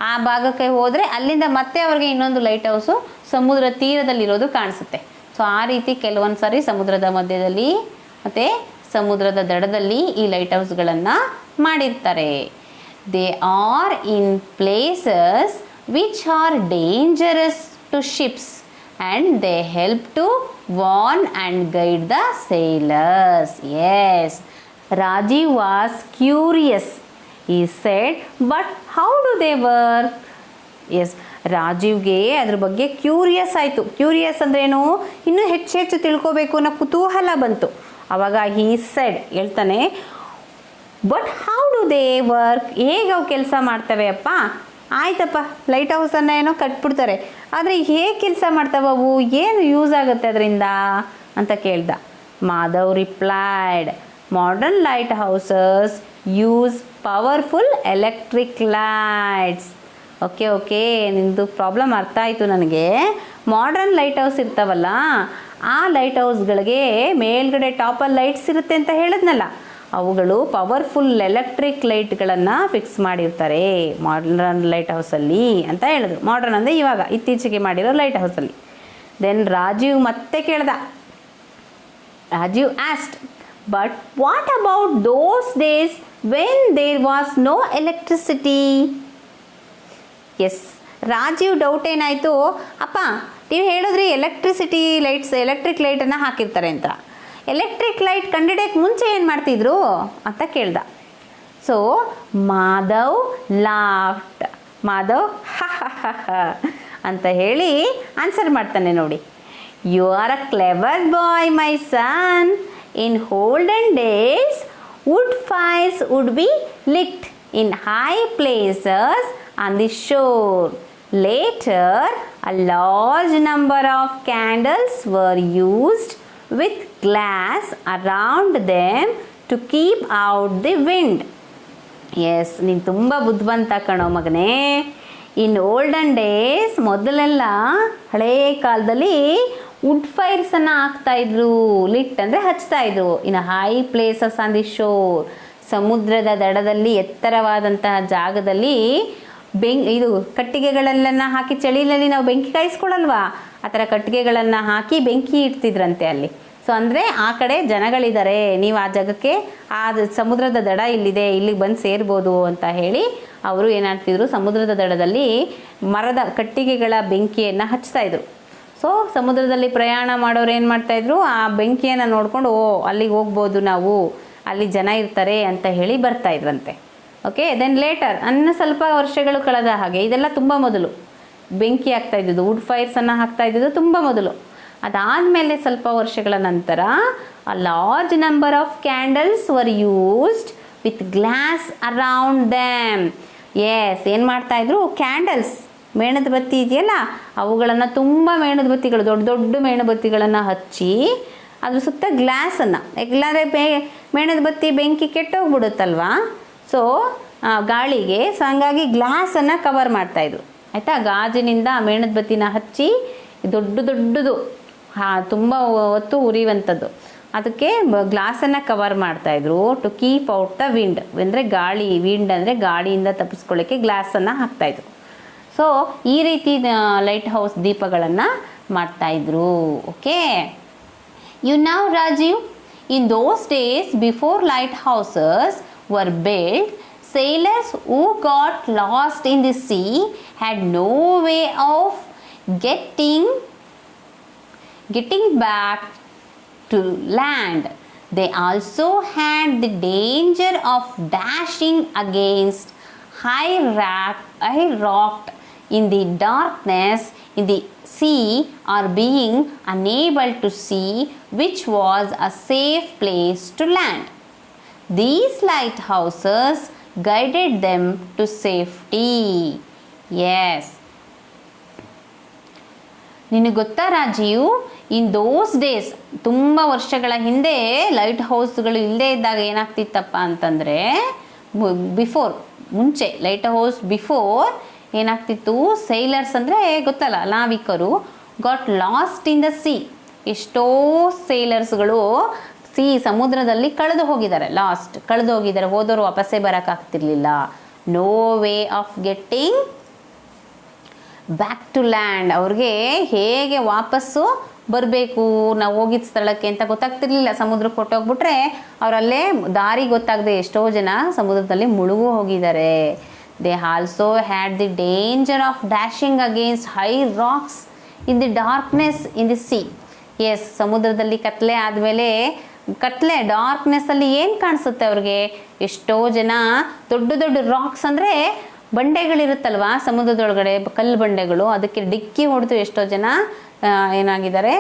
ಆ ಭಾಗಕ್ಕೆ ಹೋದರೆ ಅಲ್ಲಿಂದ ಮತ್ತೆ ಅವ್ರಿಗೆ ಇನ್ನೊಂದು ಲೈಟ್ ಹೌಸು ಸಮುದ್ರ ತೀರದಲ್ಲಿರೋದು ಕಾಣಿಸುತ್ತೆ. ಸೊ ಆ ರೀತಿ ಕೆಲವೊಂದು ಸಾರಿ ಸಮುದ್ರದ ಮಧ್ಯದಲ್ಲಿ ಮತ್ತು ಸಮುದ್ರದ ದಡದಲ್ಲಿ ಈ ಲೈಟ್ ಹೌಸ್ಗಳನ್ನು ಮಾಡಿರ್ತಾರೆ. They are in places which are dangerous to ships and they help to warn and guide the sailors. Yes, Rajeev was curious. He said, but how do they work? ಎಸ್, ರಾಜೀವ್ಗೆ ಅದ್ರ ಬಗ್ಗೆ ಕ್ಯೂರಿಯಸ್ ಆಯಿತು. ಕ್ಯೂರಿಯಸ್ ಅಂದ್ರೇನು, ಇನ್ನೂ ಹೆಚ್ಚು ತಿಳ್ಕೋಬೇಕು ಅನ್ನೋ ಕುತೂಹಲ ಬಂತು. ಆವಾಗ ಹೀ ಸೆಡ್, ಹೇಳ್ತಾನೆ, but how do they work? ಹೇಗೆ ಅವು ಕೆಲಸ ಮಾಡ್ತವೆ ಅಪ್ಪ? ಆಯ್ತಪ್ಪ, ಲೈಟ್ ಹೌಸನ್ನು ಏನೋ ಕಟ್ಬಿಡ್ತಾರೆ, ಆದರೆ ಹೇಗೆ ಕೆಲಸ ಮಾಡ್ತವೆ ಅವು, ಏನು ಯೂಸ್ ಆಗುತ್ತೆ ಅದರಿಂದ ಅಂತ ಕೇಳ್ದ. Madhav replied, modern light houses use powerful electric lights. Okay, ನಿಮ್ಮದು ಪ್ರಾಬ್ಲಮ್ ಅರ್ಥ ಆಯಿತು ನನಗೆ. ಮಾಡರ್ನ್ ಲೈಟ್ ಹೌಸ್ ಇರ್ತಾವಲ್ಲ, ಆ ಲೈಟ್ ಹೌಸ್ಗಳಿಗೆ ಮೇಲ್ಗಡೆ ಟಾಪಲ್ಲಿ ಲೈಟ್ಸ್ ಇರುತ್ತೆ ಅಂತ ಹೇಳಿದ್ನಲ್ಲ, ಅವುಗಳು ಪವರ್ಫುಲ್ ಎಲೆಕ್ಟ್ರಿಕ್ ಲೈಟ್ಗಳನ್ನು ಫಿಕ್ಸ್ ಮಾಡಿರ್ತಾರೆ ಮಾಡರ್ನ್ ಲೈಟ್ ಹೌಸಲ್ಲಿ ಅಂತ ಹೇಳಿದ್ರು. ಮಾಡರ್ನ್ ಅಂದರೆ ಇವಾಗ ಇತ್ತೀಚೆಗೆ ಮಾಡಿರೋ ಲೈಟ್ ಹೌಸಲ್ಲಿ. ದೆನ್ ರಾಜೀವ್ ಮತ್ತೆ ಕೇಳ್ದ. Rajiv asked, but what about those days when there was no electricity? Yes, Rajiv doubt ಏನಾಯಿತು, ಅಪ್ಪ ನೀವು ಹೇಳಿದ್ರಿ ಎಲೆಕ್ಟ್ರಿಸಿಟಿ ಲೈಟ್ಸ್, ಎಲೆಕ್ಟ್ರಿಕ್ ಲೈಟನ್ನು ಹಾಕಿರ್ತಾರೆ ಅಂತ, ಎಲೆಕ್ಟ್ರಿಕ್ ಲೈಟ್ ಕಂಡಿಡಿಯೋಕ್ಕೆ ಮುಂಚೆ ಏನು ಮಾಡ್ತಿದ್ರು ಅಂತ ಕೇಳ್ದ. So Madhav loft. ಮಾಧವ್ ಅಂತ ಹೇಳಿ ಆನ್ಸರ್ ಮಾಡ್ತಾನೆ ನೋಡಿ. You are a clever boy my son. In olden days, wood fires would be lit in high places on the shore. Later, a large number of candles were used with glass around them to keep out the wind. Yes, ನೀನು ತುಂಬ ಬುದ್ಧಿವಂತ ಕಣೋ ಮಗನೇ. ಇನ್ ಓಲ್ಡನ್ ಡೇಸ್, ಮೊದಲೆಲ್ಲ ಹಳೇ ಕಾಲದಲ್ಲಿ ವುಡ್ ಫೈರ್ಸನ್ನು ಹಾಕ್ತಾಯಿದ್ರು. ಲಿಟ್ ಅಂದರೆ ಹಚ್ತಾಯಿದ್ರು. ಇನ್ನು high places on the sure, ಸಮುದ್ರದ ದಡದಲ್ಲಿ ಎತ್ತರವಾದಂತಹ ಜಾಗದಲ್ಲಿ ಇದು ಕಟ್ಟಿಗೆಗಳೆಲ್ಲ ಹಾಕಿ, ಚಳಿಯಲ್ಲಿ ನಾವು ಬೆಂಕಿ ಕಾಯಿಸ್ಕೊಳ್ಳಲ್ವಾ, ಆ ಥರ ಕಟ್ಟಿಗೆಗಳನ್ನು ಹಾಕಿ ಬೆಂಕಿ ಇಡ್ತಿದ್ರಂತೆ ಅಲ್ಲಿ. ಸೊ ಅಂದರೆ ಆ ಕಡೆ ಜನಗಳಿದ್ದಾರೆ, ನೀವು ಆ ಜಾಗಕ್ಕೆ, ಆ ಸಮುದ್ರದ ದಡ ಇಲ್ಲಿದೆ, ಇಲ್ಲಿಗೆ ಬಂದು ಸೇರ್ಬೋದು ಅಂತ ಹೇಳಿ ಅವರು ಏನಾಗ್ತಿದ್ರು, ಸಮುದ್ರದ ದಡದಲ್ಲಿ ಮರದ ಕಟ್ಟಿಗೆಗಳ ಬೆಂಕಿಯನ್ನು ಹಚ್ತಾಯಿದ್ರು. ಸೊ ಸಮುದ್ರದಲ್ಲಿ ಪ್ರಯಾಣ ಮಾಡೋರು ಏನು ಮಾಡ್ತಾಯಿದ್ರು, ಆ ಬೆಂಕಿಯನ್ನು ನೋಡಿಕೊಂಡು ಅಲ್ಲಿಗೆ ಹೋಗ್ಬೋದು ನಾವು, ಅಲ್ಲಿ ಜನ ಇರ್ತಾರೆ ಅಂತ ಹೇಳಿ ಬರ್ತಾಯಿದ್ರಂತೆ. ಓಕೆ, ದೆನ್ ಲೇಟರ್ ಸ್ವಲ್ಪ ವರ್ಷಗಳು ಕಳೆದ ಹಾಗೆ, ಇದೆಲ್ಲ ತುಂಬ ಮೊದಲು ಬೆಂಕಿ ಹಾಕ್ತಾಯಿದ್ದು, ವುಡ್ ಫೈರ್ಸನ್ನು ಹಾಕ್ತಾಯಿದ್ದು ತುಂಬ ಮೊದಲು. ಅದಾದಮೇಲೆ ಸ್ವಲ್ಪ ವರ್ಷಗಳ ನಂತರ a large number of candles were used with glass around them. Yes, ಏನು ಮಾಡ್ತಾಯಿದ್ರು, ಕ್ಯಾಂಡಲ್ಸ್, ಮೇಣದ ಬತ್ತಿ ಇದೆಯಲ್ಲ, ಅವುಗಳನ್ನು ತುಂಬ ಮೇಣದ ಬತ್ತಿಗಳು, ದೊಡ್ಡ ದೊಡ್ಡ ಮೇಣಬತ್ತಿಗಳನ್ನು ಹಚ್ಚಿ ಅದ್ರ ಸುತ್ತ ಗ್ಲಾಸನ್ನು, ಇಲ್ಲಾಂದರೆ ಮೇಣದ ಬತ್ತಿ ಬೆಂಕಿ ಕೆಟ್ಟೋಗ್ಬಿಡುತ್ತಲ್ವಾ, ಸೊ ಗಾಳಿಗೆ. ಸೊ ಹಂಗಾಗಿ ಗ್ಲಾಸನ್ನು ಕವರ್ ಮಾಡ್ತಾಯಿದ್ರು. ಆಯಿತಾ, ಗಾಜಿನಿಂದ ಮೇಣದ ಬತ್ತಿನ ಹಚ್ಚಿ ದೊಡ್ಡ ದೊಡ್ಡದು ತುಂಬ ಹೊತ್ತು ಉರಿಯುವಂಥದ್ದು, ಅದಕ್ಕೆ ಗ್ಲಾಸನ್ನು ಕವರ್ ಮಾಡ್ತಾಯಿದ್ರು. To keep out the wind, ಅಂದರೆ ಗಾಳಿ, ವಿಂಡ್ ಅಂದರೆ ಗಾಳಿಯಿಂದ ತಪ್ಪಿಸ್ಕೊಳ್ಳೋಕ್ಕೆ ಗ್ಲಾಸನ್ನು ಹಾಕ್ತಾಯಿದ್ರು. ಸೊ ಈ ರೀತಿ ಲೈಟ್ ಹೌಸ್ ದೀಪಗಳನ್ನು ಮಾಡ್ತಾಯಿದ್ರು. Okay, you know Rajiv, in those days before light houses were build, sailors who got lost in the sea had no way of getting back to land. They also had the danger of dashing against high rock in the darkness in the sea, or being unable to see which was a safe place to land. These lighthouses guided them to safety. Yes. ನಿನಗೆ ಗೊತ್ತಾ ರಾಜೀವ್, ಇನ್ ದೋಸ್ ಡೇಸ್, ತುಂಬ ವರ್ಷಗಳ ಹಿಂದೆ ಲೈಟ್ ಹೌಸ್ಗಳು ಇಲ್ಲದೆ ಇದ್ದಾಗ ಏನಾಗ್ತಿತ್ತಪ್ಪ ಅಂತಂದರೆ, ಮುಂಚೆ ಲೈಟ್ ಹೌಸ್ ಬಿಫೋರ್ ಏನಾಗ್ತಿತ್ತು, ಸೈಲರ್ಸ್ ಅಂದರೆ ಗೊತ್ತಲ್ಲ, ನಾವಿಕರು got lost in the sea. ಎಷ್ಟೋ ಸೇಲರ್ಸ್ಗಳು ಸಮುದ್ರದಲ್ಲಿ ಕಳೆದು ಹೋಗಿದ್ದಾರೆ, ಹೋದವರು ವಾಪಸ್ಸೇ ಬರೋಕ್ಕಾಗ್ತಿರ್ಲಿಲ್ಲ. No way of getting back to land. ಅವ್ರಿಗೆ ಹೇಗೆ ವಾಪಸ್ಸು ಬರಬೇಕು, ನಾವು ಹೋಗಿದ್ದ ಸ್ಥಳಕ್ಕೆ ಅಂತ ಗೊತ್ತಾಗ್ತಿರ್ಲಿಲ್ಲ. ಸಮುದ್ರಕ್ಕೆ ಹೊಟ್ಟೋಗ್ಬಿಟ್ರೆ ಅವರಲ್ಲೇ ದಾರಿ ಗೊತ್ತಾಗದೆ ಎಷ್ಟೋ ಜನ ಸಮುದ್ರದಲ್ಲಿ ಮುಳುಗು ಹೋಗಿದ್ದಾರೆ. They also had the danger of dashing against high rocks in the darkness in the sea. Yes, ಸಮುದ್ರದಲ್ಲಿ ಕತ್ಲೆ ಆದಮೇಲೆ ಡಾರ್ಕ್ನೆಸ್ಸಲ್ಲಿ ಏನು ಕಾಣಿಸುತ್ತೆ ಅವ್ರಿಗೆ? ಎಷ್ಟೋ ಜನ ದೊಡ್ಡ ದೊಡ್ಡ ರಾಕ್ಸ್ ಅಂದರೆ ಬಂಡೆಗಳಿರುತ್ತಲ್ವ ಸಮುದ್ರದೊಳಗಡೆ, ಕಲ್ಲು ಬಂಡೆಗಳು, ಅದಕ್ಕೆ ಡಿಕ್ಕಿ ಹೊಡೆದು ಎಷ್ಟೋ ಜನ ಏನಾಗಿದ್ದಾರೆ,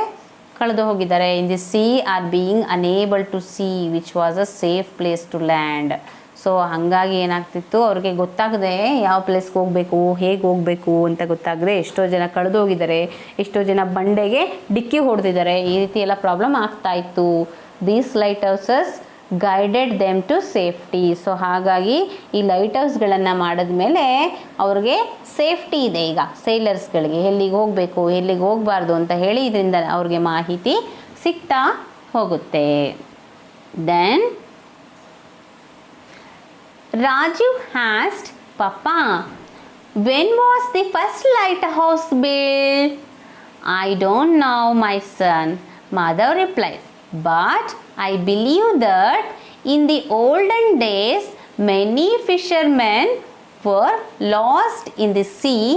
ಕಳೆದು ಹೋಗಿದ್ದಾರೆ. In the sea are being unable to see which was a safe place to land. So ಹಾಗಾಗಿ ಏನಾಗ್ತಿತ್ತು, ಅವ್ರಿಗೆ ಗೊತ್ತಾಗದೆ ಯಾವ ಪ್ಲೇಸ್ಗೆ ಹೋಗಬೇಕು, ಹೇಗೆ ಹೋಗಬೇಕು ಅಂತ ಗೊತ್ತಾಗದೆ ಎಷ್ಟೋ ಜನ ಕಳೆದು ಹೋಗಿದ್ದಾರೆ, ಎಷ್ಟೋ ಜನ ಬಂಡೆಗೆ ಡಿಕ್ಕಿ ಹೊಡೆದಿದ್ದಾರೆ. ಈ ರೀತಿ ಎಲ್ಲ ಪ್ರಾಬ್ಲಮ್ ಆಗ್ತಾಯಿತ್ತು. These light houses guided them to safety. So ಹಾಗಾಗಿ ಈ ಲೈಟ್ ಹೌಸ್ಗಳನ್ನು ಮಾಡಿದ್ಮೇಲೆ ಅವ್ರಿಗೆ ಸೇಫ್ಟಿ ಇದೆ. ಈಗ ಸೇಲರ್ಸ್ಗಳಿಗೆ ಎಲ್ಲಿಗೆ ಹೋಗಬೇಕು, ಎಲ್ಲಿಗೆ ಹೋಗಬಾರ್ದು ಅಂತ ಹೇಳಿ ಇದರಿಂದ ಅವ್ರಿಗೆ ಮಾಹಿತಿ ಸಿಗ್ತಾ ಹೋಗುತ್ತೆ. Then Raju asked, Papa, when was the first lighthouse built? I don't know, my son, mother replied. But I believe that in the olden days, many fishermen were lost in the sea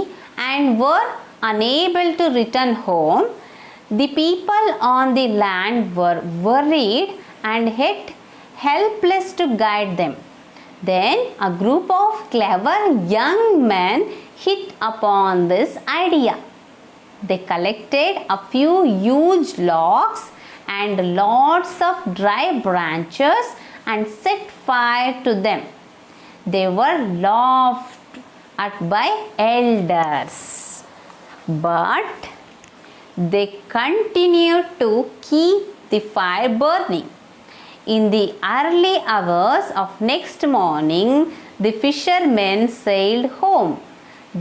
and were unable to return home. The people on the land were worried and yet helpless to guide them. Then a group of clever young men hit upon this idea. They collected a few huge logs and lots of dry branches and set fire to them. They were laughed at by elders, but they continued to keep the fire burning. In the early hours of next morning, the fishermen sailed home.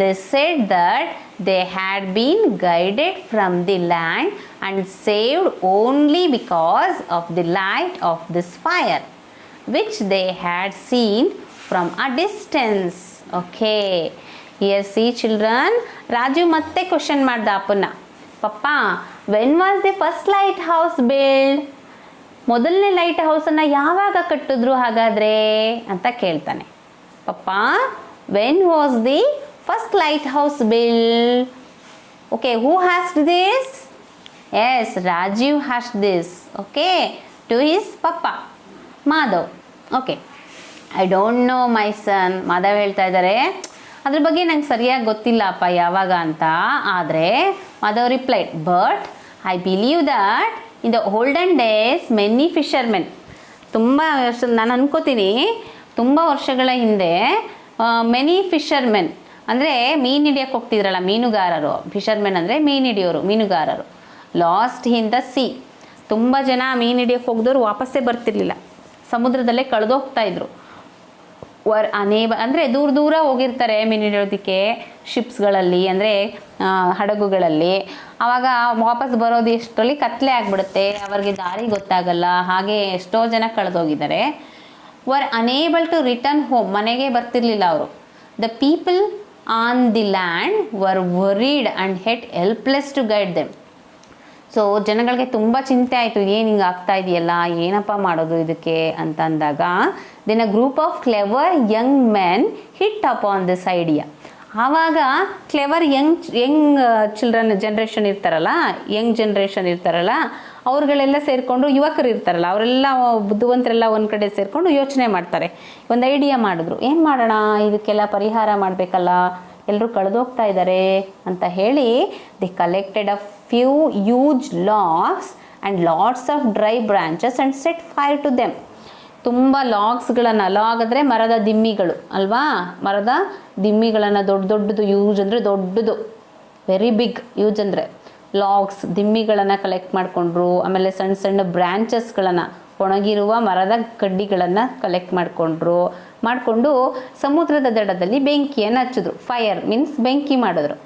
They said that they had been guided from the land and saved only because of the light of this fire, which they had seen from a distance. Okay. Here see children, Raju ಮತ್ತೆ ಕ್ವೆಶ್ಚನ್ ಮಾಡ್ದ ಅಪ್ಪನ್ನ, papa, when was the first lighthouse built? ಮೊದಲನೇ ಲೈಟ್ ಹೌಸನ್ನು ಯಾವಾಗ ಕಟ್ಟಿದ್ರು ಹಾಗಾದರೆ ಅಂತ ಕೇಳ್ತಾನೆ. Papa, when was the first lighthouse build? Okay, who asked this? Yes, Rajeev asked this. Okay, to his papa Madhav. Okay, I don't know my son. Madhav ಹೇಳ್ತಾ ಇದ್ದಾರೆ, ಅದ್ರ ಬಗ್ಗೆ ನಂಗೆ ಸರಿಯಾಗಿ ಗೊತ್ತಿಲ್ಲ ಅಪ್ಪ ಯಾವಾಗ ಅಂತ. ಆದರೆ Madhav replied, but I believe that in the olden days many fishermen, ತುಂಬ ವರ್ಷ, ನಾನು ಅನ್ಕೋತೀನಿ ತುಂಬ ವರ್ಷಗಳ ಹಿಂದೆ ಮೆನಿ ಫಿಶರ್ಮೆನ್ ಅಂದರೆ ಮೀನು ಹಿಡಿಯೋಕ್ಕೆ ಹೋಗ್ತಿದ್ರಲ್ಲ ಮೀನುಗಾರರು, ಫಿಶರ್ಮೆನ್ ಅಂದರೆ ಮೀನು ಹಿಡಿಯೋರು, ಮೀನುಗಾರರು. ಲಾಸ್ಟ್ ಇನ್ ದ ಸಿ, ತುಂಬ ಜನ ಮೀನು ಹಿಡಿಯೋಕ್ಕೆ ಹೋಗಿದವರು ವಾಪಸ್ಸೇ ಬರ್ತಿರ್ಲಿಲ್ಲ, ಸಮುದ್ರದಲ್ಲೇ ಕಳೆದೋಗ್ತಾಯಿದ್ರು. ಅಂದರೆ ದೂರ ಹೋಗಿರ್ತಾರೆ ಮೀನು ಹಿಡಿಯೋದಕ್ಕೆ ಶಿಪ್ಸ್ಗಳಲ್ಲಿ, ಅಂದರೆ ಹಡಗುಗಳಲ್ಲಿ. ಆವಾಗ ವಾಪಸ್ ಬರೋದು ಎಷ್ಟರಲ್ಲಿ ಕತ್ಲೆ ಆಗಿಬಿಡುತ್ತೆ, ಅವ್ರಿಗೆ ದಾರಿ ಗೊತ್ತಾಗಲ್ಲ. ಹಾಗೆ ಎಷ್ಟೋ ಜನ ಕಳೆದೋಗಿದ್ದಾರೆ. Were unable to return home, ಮನೆಗೆ ಬರ್ತಿರ್ಲಿಲ್ಲ ಅವರು. The people on the land were worried and ಹೆಟ್ helpless to guide them. So ಜನಗಳಿಗೆ ತುಂಬ ಚಿಂತೆ ಆಯಿತು, ಏನು ಹಿಂಗೆ ಆಗ್ತಾ ಇದೆಯಲ್ಲ, ಏನಪ್ಪ ಮಾಡೋದು ಇದಕ್ಕೆ ಅಂತ ಅಂದಾಗ, then a group of clever young men hit up on this idea. ಆವಾಗ ಕ್ಲೆವರ್ ಯಂಗ್ ಚಿಲ್ಡ್ರನ್ ಜನ್ರೇಷನ್ ಇರ್ತಾರಲ್ಲ, ಯಂಗ್ ಜನ್ರೇಷನ್ ಇರ್ತಾರಲ್ಲ, ಅವ್ರುಗಳೆಲ್ಲ ಸೇರಿಕೊಂಡು ಯುವಕರು ಇರ್ತಾರಲ್ಲ ಅವರೆಲ್ಲ ಬುದ್ಧಿವಂತರೆಲ್ಲ ಒಂದು ಕಡೆ ಸೇರಿಕೊಂಡು ಯೋಚನೆ ಮಾಡ್ತಾರೆ. ಒಂದು ಐಡಿಯಾ ಮಾಡಿದ್ರು, ಏನು ಮಾಡೋಣ ಇದಕ್ಕೆಲ್ಲ ಪರಿಹಾರ ಮಾಡಬೇಕಲ್ಲ, ಎಲ್ಲರೂ ಕಳೆದೋಗ್ತಾ ಇದ್ದಾರೆ ಅಂತ ಹೇಳಿ they collected a few huge logs and lots of dry branches and set fire to them. ತುಂಬ ಲಾಗ್ಸ್ಗಳನ್ನು, ಲಾಗ್ ಅಂದರೆ ಮರದ ದಿಮ್ಮಿಗಳು ಅಲ್ವಾ, ಮರದ ದಿಮ್ಮಿಗಳನ್ನು ದೊಡ್ಡ ದೊಡ್ಡದು, ಯೂಜ್ ಅಂದರೆ ದೊಡ್ಡದು, ವೆರಿ ಬಿಗ್, ಯೂಜ್ ಅಂದರೆ ಲಾಗ್ಸ್ ದಿಮ್ಮಿಗಳನ್ನು ಕಲೆಕ್ಟ್ ಮಾಡಿಕೊಂಡ್ರು. ಆಮೇಲೆ ಸಣ್ಣ ಸಣ್ಣ ಬ್ರ್ಯಾಂಚಸ್ಗಳನ್ನು, ಒಣಗಿರುವ ಮರದ ಕಡ್ಡಿಗಳನ್ನು ಕಲೆಕ್ಟ್ ಮಾಡಿಕೊಂಡು ಸಮುದ್ರದ ದಡದಲ್ಲಿ ಬೆಂಕಿಯನ್ನು ಹಚ್ಚಿದ್ರು. ಫೈರ್ ಮೀನ್ಸ್ ಬೆಂಕಿ ಮಾಡಿದ್ರು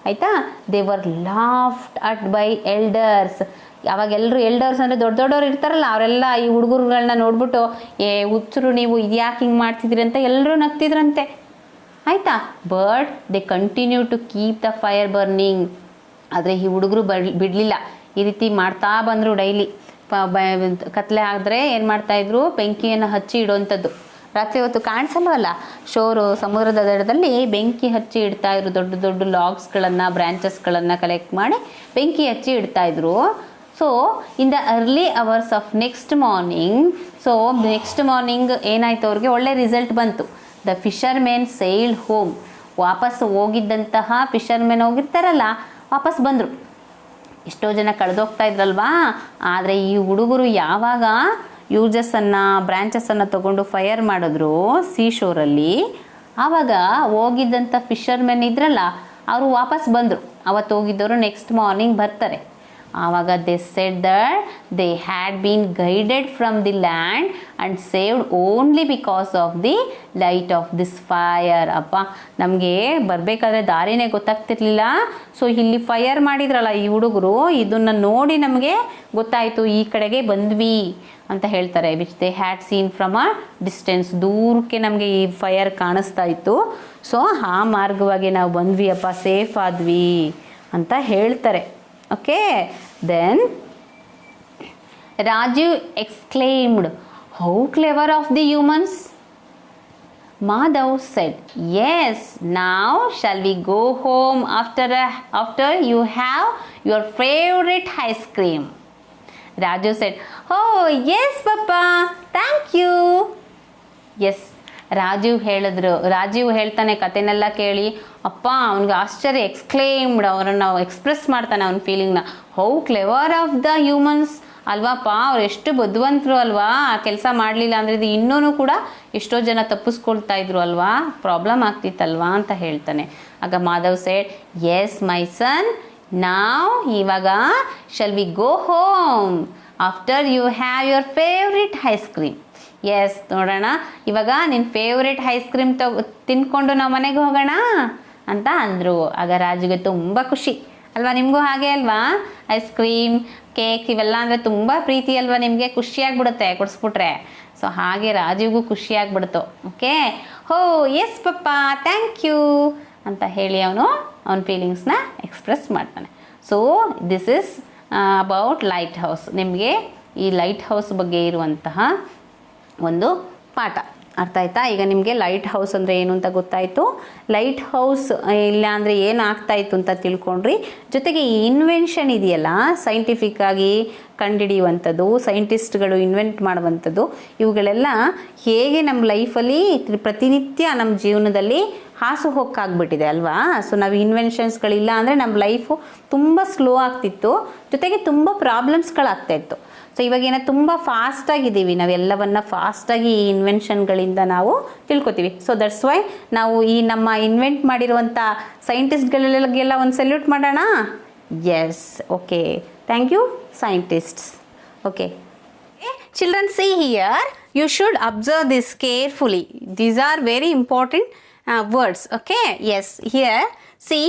ಆಯಿತಾ. They were laughed at by elders. ಅವಾಗ ಎಲ್ಲರೂ ಎಲ್ಡರ್ಸ್ ಅಂದರೆ ದೊಡ್ಡ ದೊಡ್ಡವ್ರು ಇರ್ತಾರಲ್ಲ, ಅವರೆಲ್ಲ ಈ ಹುಡುಗರುಗಳನ್ನ ನೋಡ್ಬಿಟ್ಟು ಹುಚ್ಚರು ನೀವು ಇದ್ಯಾಕೆ ಹಿಂಗೆ ಮಾಡ್ತಿದ್ರಿ ಅಂತ ಎಲ್ಲರೂ ನಗ್ತಿದ್ರಂತೆ ಆಯಿತಾ. But they continue to keep the fire burning. ಆದರೆ ಈ ಹುಡುಗರು ಬಿಡಲಿಲ್ಲ, ಈ ರೀತಿ ಮಾಡ್ತಾ ಬಂದರು. ಡೈಲಿ ಕತ್ಲೆ ಆದರೆ ಏನು ಮಾಡ್ತಾಯಿದ್ರು, ಬೆಂಕಿಯನ್ನು ಹಚ್ಚಿ ಇಡುವಂಥದ್ದು. ರಾತ್ರಿ ಹೊತ್ತು ಕಾಣಿಸಲ್ವಲ್ಲ ಸಮುದ್ರದ ದಡದಲ್ಲಿ ಬೆಂಕಿ ಹಚ್ಚಿ ಇಡ್ತಾಯಿದ್ರು. ದೊಡ್ಡ ದೊಡ್ಡ ಲಾಗ್ಸ್ಗಳನ್ನು, ಬ್ರ್ಯಾಂಚಸ್ಗಳನ್ನು ಕಲೆಕ್ಟ್ ಮಾಡಿ ಬೆಂಕಿ ಹಚ್ಚಿ ಇಡ್ತಾಯಿದ್ರು. So in the early hours of next morning ಏನಾಯಿತು, ಅವ್ರಿಗೆ ಒಳ್ಳೆ ರಿಸಲ್ಟ್ ಬಂತು. The fishermen sailed home. ವಾಪಸ್ ಹೋಗಿದ್ದಂತಹ ಫಿಶರ್ಮೆನ್ ಹೋಗಿರ್ತಾರಲ್ಲ, ವಾಪಸ್ ಬಂದರು. ಎಷ್ಟೋ ಜನ ಕಳೆದೋಗ್ತಾ ಇದ್ರಲ್ವಾ. ಆದರೆ ಈ ಹುಡುಗರು ಯಾವಾಗ ಯೂಜಸ್ಸನ್ನು, ಬ್ರ್ಯಾಂಚಸ್ಸನ್ನು ತೊಗೊಂಡು ಫೈರ್ ಮಾಡಿದ್ರು ಸೀಶೋರಲ್ಲಿ, ಆವಾಗ ಹೋಗಿದ್ದಂಥ ಫಿಶರ್ಮೆನ್ ಇದ್ರಲ್ಲ ಅವರು ವಾಪಸ್ ಬಂದರು. ಅವತ್ತು ಹೋಗಿದ್ದವರು ನೆಕ್ಸ್ಟ್ ಮಾರ್ನಿಂಗ್ ಬರ್ತಾರೆ. ಆವಾಗ they said that they had been guided from the land and saved only because of the light off this fire. ಅಪ್ಪ, ನಮಗೆ ಬರಬೇಕಾದ್ರೆ ದಾರಿನೇ ಗೊತ್ತಾಗ್ತಿರ್ಲಿಲ್ಲ. ಸೊ ಇಲ್ಲಿ ಫೈರ್ ಮಾಡಿದ್ರಲ್ಲ ಈ ಹುಡುಗರು, ಇದನ್ನು ನೋಡಿ ನಮಗೆ ಗೊತ್ತಾಯಿತು, ಈ ಕಡೆಗೆ ಬಂದ್ವಿ ಅಂತ ಹೇಳ್ತಾರೆ. Which they had seen from a distance. ದೂರಕ್ಕೆ ನಮಗೆ ಈ ಫೈರ್ ಕಾಣಿಸ್ತಾ ಇತ್ತು. ಸೊ ಆ ಮಾರ್ಗವಾಗಿ ನಾವು ಬಂದ್ವಿ ಅಪ್ಪ, ಸೇಫ್ ಆದ್ವಿ ಅಂತ ಹೇಳ್ತಾರೆ. Okay, then Rajeev exclaimed, how clever of the humans. Madhav said, yes, now shall we go home after you have your favorite ice cream. Raju said, oh yes papa, thank you. Yes, Rajeev ಹೇಳ್ತಾನೆ ಕತೆನೆಲ್ಲ ಕೇಳಿ. ಅಪ್ಪ, ಅವ್ನಿಗೆ ಆಶ್ಚರ್ಯ, ಎಕ್ಸ್ಕ್ಲೇಮ್ಡ್, ಅವರನ್ನು ಎಕ್ಸ್ಪ್ರೆಸ್ ಮಾಡ್ತಾನೆ ಅವನ ಫೀಲಿಂಗ್ನ. How clever of the humans ಅಲ್ವಾಪ್ಪ, ಅವ್ರು ಎಷ್ಟು ಬುದ್ಧಿವಂತರು ಅಲ್ವಾ, ಕೆಲಸ ಮಾಡಲಿಲ್ಲ ಅಂದರೆ ಇದು ಇನ್ನೂ ಕೂಡ ಎಷ್ಟೋ ಜನ ತಪ್ಪಿಸ್ಕೊಳ್ತಾ ಇದ್ರು ಅಲ್ವಾ, ಪ್ರಾಬ್ಲಮ್ ಆಗ್ತಿತ್ತಲ್ವಾ ಅಂತ ಹೇಳ್ತಾನೆ. ಆಗ Madhav said, yes my son, ನಾವ್ ಇವಾಗ shall we go home after you have your favourite ice cream. Yes, ನೋಡೋಣ ಇವಾಗ ನಿನ್ನ ಫೇವ್ರೆಟ್ ಐಸ್ ಕ್ರೀಮ್ ತಿನ್ಕೊಂಡು ನಾವು ಮನೆಗೆ ಹೋಗೋಣ ಅಂತ ಅಂದರು. ಆಗ ರಾಜುಗೆ ತುಂಬ ಖುಷಿ ಅಲ್ವಾ, ನಿಮಗೂ ಹಾಗೆ ಅಲ್ವಾ, ಐಸ್ ಕ್ರೀಮ್, ಕೇಕ್ ಇವೆಲ್ಲ ಅಂದರೆ ತುಂಬ ಪ್ರೀತಿ ಅಲ್ವಾ ನಿಮಗೆ, ಖುಷಿಯಾಗಿಬಿಡುತ್ತೆ ಕೊಡಿಸ್ಬಿಟ್ರೆ. ಸೊ ಹಾಗೆ ರಾಜೀವ್ಗೂ ಖುಷಿಯಾಗಿಬಿಡ್ತು. ಓಕೆ, ಹೋ ಎಸ್ ಪಪ್ಪ, ಥ್ಯಾಂಕ್ ಯು ಅಂತ ಹೇಳಿ ಅವನ ಫೀಲಿಂಗ್ಸ್ನ ಎಕ್ಸ್ಪ್ರೆಸ್ ಮಾಡ್ತಾನೆ. So this is about light house. ನಿಮಗೆ ಈ ಲೈಟ್ ಹೌಸ್ ಬಗ್ಗೆ ಇರುವಂತಹ ಒಂದು ಪಾಠ ಅರ್ಥ ಆಯ್ತಾ. ಈಗ ನಿಮಗೆ ಲೈಟ್ ಹೌಸ್ ಅಂದರೆ ಏನು ಅಂತ ಗೊತ್ತಾಯಿತು. ಲೈಟ್ ಹೌಸ್ ಇಲ್ಲ ಅಂದರೆ ಏನಾಗ್ತಾಯಿತ್ತು ಅಂತ ತಿಳ್ಕೊಂಡ್ರಿ. ಜೊತೆಗೆ ಈ ಇನ್ವೆನ್ಷನ್ ಇದೆಯಲ್ಲ, ಸೈಂಟಿಫಿಕ್ ಆಗಿ ಕಂಡುಹಿಡಿಯುವಂಥದ್ದು, ಸೈಂಟಿಸ್ಟ್ಗಳು ಇನ್ವೆಂಟ್ ಮಾಡುವಂಥದ್ದು, ಇವುಗಳೆಲ್ಲ ಹೇಗೆ ನಮ್ಮ ಲೈಫಲ್ಲಿ ಪ್ರತಿನಿತ್ಯ ನಮ್ಮ ಜೀವನದಲ್ಲಿ ಹಾಸುಹೊಕ್ಕಾಗ್ಬಿಟ್ಟಿದೆ ಅಲ್ವಾ. ಸೊ ನಾವು ಇನ್ವೆನ್ಷನ್ಸ್ಗಳಿಲ್ಲ ಅಂದರೆ ನಮ್ಮ ಲೈಫು ತುಂಬ ಸ್ಲೋ ಆಗ್ತಿತ್ತು, ಜೊತೆಗೆ ತುಂಬ ಪ್ರಾಬ್ಲಮ್ಸ್ಗಳಾಗ್ತಾಯಿತ್ತು. ಸೊ ಇವಾಗೇನೋ ತುಂಬ ಫಾಸ್ಟಾಗಿದ್ದೀವಿ, ನಾವೆಲ್ಲವನ್ನು ಫಾಸ್ಟಾಗಿ ಈ ಇನ್ವೆನ್ಷನ್ಗಳಿಂದ ನಾವು ತಿಳ್ಕೊತೀವಿ. ಸೊ ದಟ್ಸ್ ವೈ ನಾವು ಈ ನಮ್ಮ ಇನ್ವೆಂಟ್ ಮಾಡಿರುವಂಥ ಸೈಂಟಿಸ್ಟ್ಗಳಿಗೆಲ್ಲ ಒಂದು ಸಲ್ಯೂಟ್ ಮಾಡೋಣ. Yes, okay, thank you scientists. Okay, children, see here, you should observe this carefully. These are very important words. Okay, yes, here see,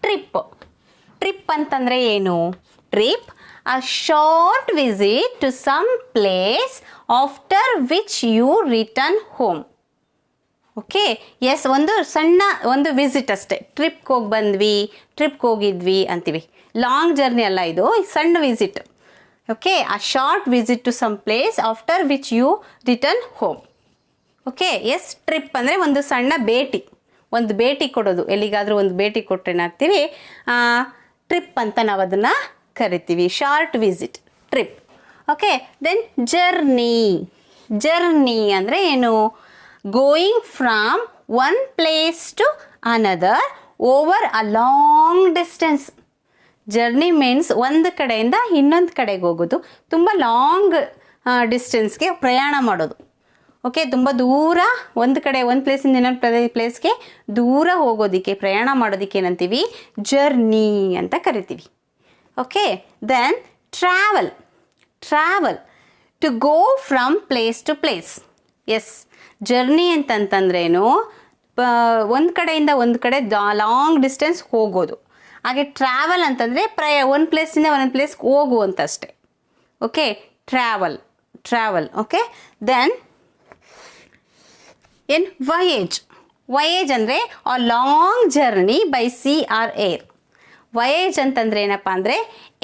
trip. Trip ಅಂತಂದರೆ ಏನು? Trip, a short visit to some place after which you return home. Okay, yes, ಒಂದು ಸಣ್ಣ ಒಂದು ವಿಸಿಟ್ ಅಷ್ಟೇ. ಟ್ರಿಪ್ಗೆ ಹೋಗಿ ಬಂದ್ವಿ, ಟ್ರಿಪ್ಗೆ ಹೋಗಿದ್ವಿ ಅಂತೀವಿ. ಲಾಂಗ್ ಜರ್ನಿ ಅಲ್ಲ ಇದು, ಸಣ್ಣ visit. Okay, a short visit to some place after which you return home. Okay, yes, trip ಅಂದರೆ ಒಂದು ಸಣ್ಣ ಭೇಟಿ, ಒಂದು ಭೇಟಿ ಕೊಡೋದು. ಎಲ್ಲಿಗಾದರೂ ಒಂದು ಭೇಟಿ ಕೊಟ್ಟರೆ ಏನಾಗ್ತೀವಿ, ಟ್ರಿಪ್ ಅಂತ ನಾವು ಅದನ್ನು ಕರಿತೀವಿ, short visit. Trip. Okay, then journey ಅಂದರೆ ಏನು? Going from one place to another over a long distance. Journey means ಒಂದು ಕಡೆಯಿಂದ ಇನ್ನೊಂದು ಕಡೆಗೆ ಹೋಗೋದು, ತುಂಬ ಲಾಂಗ್ ಡಿಸ್ಟೆನ್ಸ್ಗೆ ಪ್ರಯಾಣ ಮಾಡೋದು. ಓಕೆ, ತುಂಬ ದೂರ ಒಂದು ಪ್ಲೇಸಿಂದ ಇನ್ನೊಂದು ಪ್ಲೇಸ್ಗೆ ದೂರ ಹೋಗೋದಕ್ಕೆ, ಪ್ರಯಾಣ ಮಾಡೋದಕ್ಕೆ ಏನಂತೀವಿ? ಜರ್ನಿ ಅಂತ ಕರಿತೀವಿ. Okay, then travel to go from place to place. Yes, journey ಅಂತಂತಂದ್ರೇನು? ಒಂದು ಕಡೆಯಿಂದ ಒಂದು ಕಡೆ ಲಾಂಗ್ ಡಿಸ್ಟೆನ್ಸ್ ಹೋಗೋದು. ಹಾಗೆ ಟ್ರಾವೆಲ್ ಅಂತಂದರೆ ಒಂದು ಪ್ಲೇಸಿಂದ ಒಂದೊಂದು ಪ್ಲೇಸ್ಗೆ ಹೋಗುವಂತಷ್ಟೇ. Okay, travel. Okay, then voyage ಅಂದರೆ a long journey by sea or air. Voyage ಅಂತಂದರೆ ಏನಪ್ಪ ಅಂದರೆ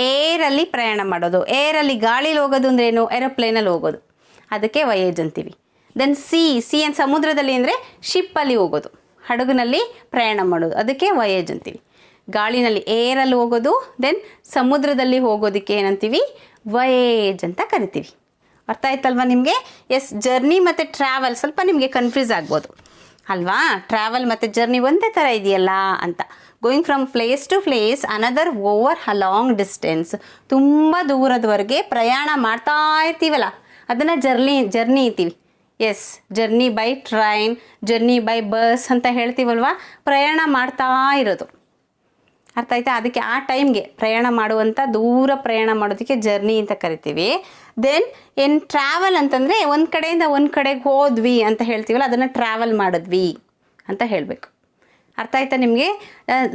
ಏರಲ್ಲಿ ಪ್ರಯಾಣ ಮಾಡೋದು. ಏರಲ್ಲಿ ಗಾಳೀಲಿ ಹೋಗೋದು ಅಂದ್ರೆ ಏನು? ಏರೋಪ್ಲೇನಲ್ಲಿ ಹೋಗೋದು, ಅದಕ್ಕೆ ವಯೇಜ್ ಅಂತೀವಿ. ದೆನ್ ಸಿ ಅಂತ ಸಮುದ್ರದಲ್ಲಿ ಅಂದರೆ ಶಿಪ್ಪಲ್ಲಿ ಹೋಗೋದು, ಹಡಗಿನಲ್ಲಿ ಪ್ರಯಾಣ ಮಾಡೋದು, ಅದಕ್ಕೆ ವಯೇಜ್ ಅಂತೀವಿ. ಗಾಳಿನಲ್ಲಿ ಏರಲ್ಲಿ ಹೋಗೋದು, ದೆನ್ ಸಮುದ್ರದಲ್ಲಿ ಹೋಗೋದಕ್ಕೆ ಏನಂತೀವಿ? ವಯೇಜ್ ಅಂತ ಕರಿತೀವಿ. ಅರ್ಥ ಆಯ್ತಲ್ವಾ ನಿಮಗೆ? ಎಸ್, ಜರ್ನಿ ಮತ್ತು ಟ್ರಾವೆಲ್ ಸ್ವಲ್ಪ ನಿಮಗೆ ಕನ್ಫ್ಯೂಸ್ ಆಗ್ಬೋದು ಅಲ್ವಾ? ಟ್ರಾವೆಲ್ ಮತ್ತು ಜರ್ನಿ ಒಂದೇ ಥರ ಇದೆಯಲ್ಲ ಅಂತ. Going from place to place another over a long distance, ತುಂಬ ದೂರದವರೆಗೆ ಪ್ರಯಾಣ ಮಾಡ್ತಾ ಇರ್ತೀವಲ್ಲ, ಅದನ್ನು ಜರ್ನಿ ಅಂತೀವಿ. Yes, journey by train, journey by bus ಅಂತ ಹೇಳ್ತೀವಲ್ವ, ಪ್ರಯಾಣ ಮಾಡ್ತಾ ಇರೋದು. ಅರ್ಥ ಆಯ್ತಾ? ಅದಕ್ಕೆ ಆ ಟೈಮ್ಗೆ ಪ್ರಯಾಣ ಮಾಡುವಂಥ, ದೂರ ಪ್ರಯಾಣ ಮಾಡೋದಕ್ಕೆ ಜರ್ನಿ ಅಂತ ಕರಿತೀವಿ. ದೆನ್ ಟ್ರಾವೆಲ್ ಅಂತಂದರೆ ಒಂದು ಕಡೆಯಿಂದ ಒಂದು ಕಡೆಗೆ ಹೋದ್ವಿ ಅಂತ ಹೇಳ್ತೀವಲ್ಲ, ಅದನ್ನು ಟ್ರಾವೆಲ್ ಮಾಡಿದ್ವಿ ಅಂತ ಹೇಳಬೇಕು. ಅರ್ಥ ಆಯ್ತಾ ನಿಮಗೆ?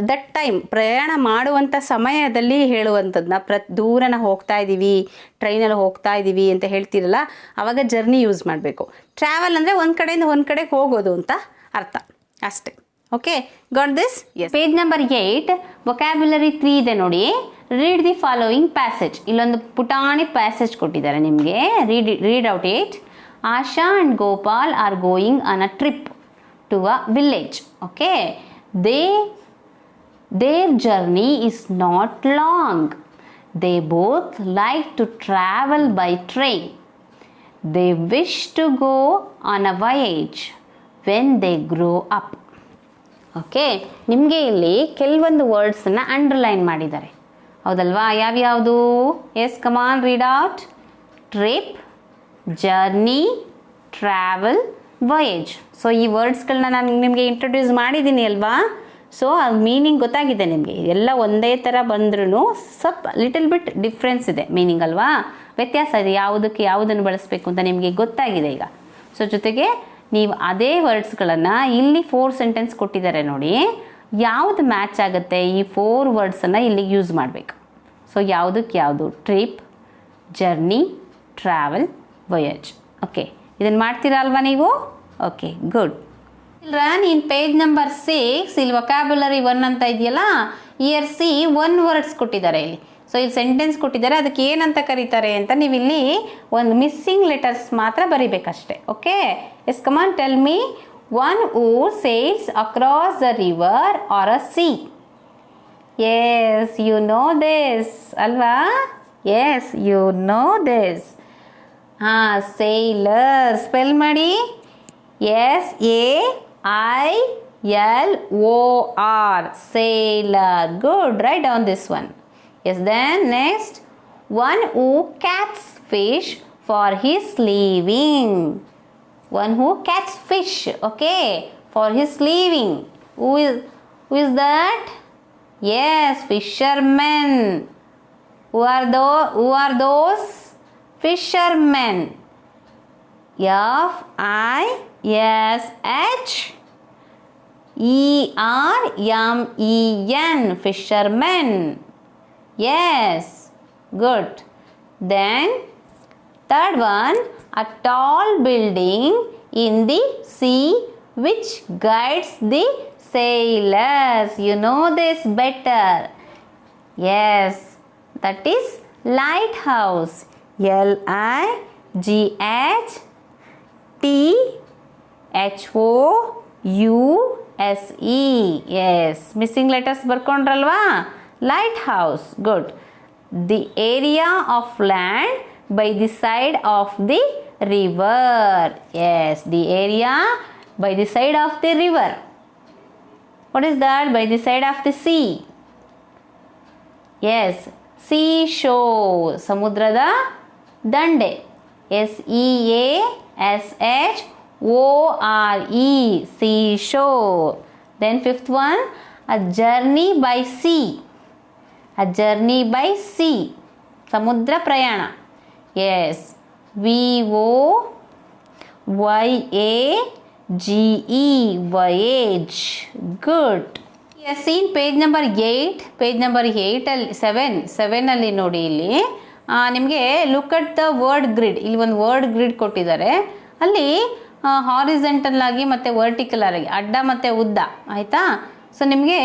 ದಟ್ ಟೈಮ್, ಪ್ರಯಾಣ ಮಾಡುವಂಥ ಸಮಯದಲ್ಲಿ ಹೇಳುವಂಥದ್ದನ್ನ, ದೂರನ ಹೋಗ್ತಾ ಇದ್ದೀವಿ, ಟ್ರೈನಲ್ಲಿ ಹೋಗ್ತಾ ಇದ್ದೀವಿ ಅಂತ ಹೇಳ್ತೀರಲ್ಲ, ಆವಾಗ ಜರ್ನಿ ಯೂಸ್ ಮಾಡಬೇಕು. ಟ್ರಾವೆಲ್ ಅಂದರೆ ಒಂದು ಕಡೆಯಿಂದ ಒಂದು ಕಡೆಗೆ ಹೋಗೋದು ಅಂತ ಅರ್ಥ ಅಷ್ಟೇ. Okay, got this? Yes. Page number 8 vocabulary 3 ಇದೆ ನೋಡಿ. Read the following passage. ಇಲ್ಲೊಂದು ಪುಟಾಣಿ ಪ್ಯಾಸೇಜ್ ಕೊಟ್ಟಿದ್ದಾರೆ ನಿಮಗೆ. Read out it. Asha and Gopal are going on a trip to a village. Okay, their journey is not long. They both like to travel by train. They wish to go on a voyage when they grow up. Okay, ನಿಮಗೆ ಇಲ್ಲಿ ಕೆಲವೊಂದು ವರ್ಡ್ಸನ್ನು ಅಂಡರ್ಲೈನ್ ಮಾಡಿದ್ದಾರೆ, ಹೌದಲ್ವಾ? ಯಾವ್ಯಾವುದು? Yes, come on read out. Trip, journey, travel, voyage. So ಈ ವರ್ಡ್ಸ್ಗಳನ್ನ ನಾನು ನಿಮಗೆ ಇಂಟ್ರೊಡ್ಯೂಸ್ ಮಾಡಿದ್ದೀನಿ ಅಲ್ವಾ? ಸೊ ಅದು ಮೀನಿಂಗ್ ಗೊತ್ತಾಗಿದೆ ನಿಮಗೆ. ಎಲ್ಲ ಒಂದೇ ಥರ ಬಂದ್ರೂ ಸ್ವಲ್ಪ ಲಿಟಲ್ ಬಿಟ್ ಡಿಫ್ರೆನ್ಸ್ ಇದೆ ಮೀನಿಂಗ್ ಅಲ್ವಾ? ವ್ಯತ್ಯಾಸ ಇದೆ, ಯಾವುದಕ್ಕೆ ಯಾವುದನ್ನು ಬಳಸಬೇಕು ಅಂತ ನಿಮಗೆ ಗೊತ್ತಾಗಿದೆ ಈಗ. ಸೊ ಜೊತೆಗೆ ನೀವು ಅದೇ ವರ್ಡ್ಸ್ಗಳನ್ನು ಇಲ್ಲಿ 4 ಸೆಂಟೆನ್ಸ್ ಕೊಟ್ಟಿದ್ದಾರೆ ನೋಡಿ, ಯಾವುದು ಮ್ಯಾಚ್ ಆಗುತ್ತೆ ಈ 4 ವರ್ಡ್ಸನ್ನು ಇಲ್ಲಿ ಯೂಸ್ ಮಾಡಬೇಕು. ಸೊ ಯಾವುದಕ್ಕೆ ಯಾವುದು? Trip, journey, travel, voyage. Okay, ಇದನ್ನು ಮಾಡ್ತೀರಾ ಅಲ್ವಾ ನೀವು? Okay, good. Run in page number 6 ಇಲ್ಲಿ ವೊಕ್ಯಾಬ್ಯುಲರಿ 1 ಅಂತ ಇದೆಯಲ್ಲ, ಇಯರ್ ಸಿ 1 ವರ್ಡ್ಸ್ ಕೊಟ್ಟಿದ್ದಾರೆ ಇಲ್ಲಿ. ಸೊ ಇಲ್ಲಿ ಸೆಂಟೆನ್ಸ್ ಕೊಟ್ಟಿದ್ದಾರೆ, ಅದಕ್ಕೆ ಏನಂತ ಕರೀತಾರೆ ಅಂತ ನೀವು ಇಲ್ಲಿ ಒಂದು ಮಿಸ್ಸಿಂಗ್ ಲೆಟರ್ಸ್ ಮಾತ್ರ ಬರಿಬೇಕಷ್ಟೆ. Okay, yes, come on tell me. One who sails across the river or a sea. Yes, you know this ಅಲ್ವಾ? Yes, you know this. ಹಾಂ, ಸೇಲರ್ ಸ್ಪೆಲ್ ಮಾಡಿ. SAILOR, sailor. Good, write down this one. Yes, then next, one who catches fish for his living. One who catches fish, okay, for his living. Who is that? Yes, fishermen. Who are those? Fishermen. FISHERMEN, fishermen. Yes, good. Then third one, a tall building in the sea which guides the sailors. You know this better. Yes, that is lighthouse. LIGHTHOUSE. Yes, missing letters ಬರ್ಕೊಂಡ್ರಲ್ವಾ? Lighthouse. Good. the area of land by the side of the river. Yes, the area by the side of the river. What is that? By the side of the sea. Yes, seashore. ಸಮುದ್ರದ ದಂಡೆ. SEASHORE, seashore. Then fifth one, a journey by sea. A journey by sea. ಸಮುದ್ರ ಪ್ರಯಾಣ. Yes, VOYAGE, voyage. Good. You have seen page number 8. Page number 8 ಅಲ್ಲಿ 7 ಅಲ್ಲಿ ನೋಡಿ ಇಲ್ಲಿ ನಿಮಗೆ look at the word grid. ಇಲ್ಲಿ ಒಂದು ವರ್ಡ್ ಗ್ರಿಡ್ ಕೊಟ್ಟಿದ್ದಾರೆ. ಅಲ್ಲಿ ಹಾರಿಜೆಂಟಲ್ ಆಗಿ ಮತ್ತು ವರ್ಟಿಕಲ್ ಆಗಿ ಅಡ್ಡ ಮತ್ತು ಉದ್ದ ಆಯಿತಾ. ಸೊ ನಿಮಗೆ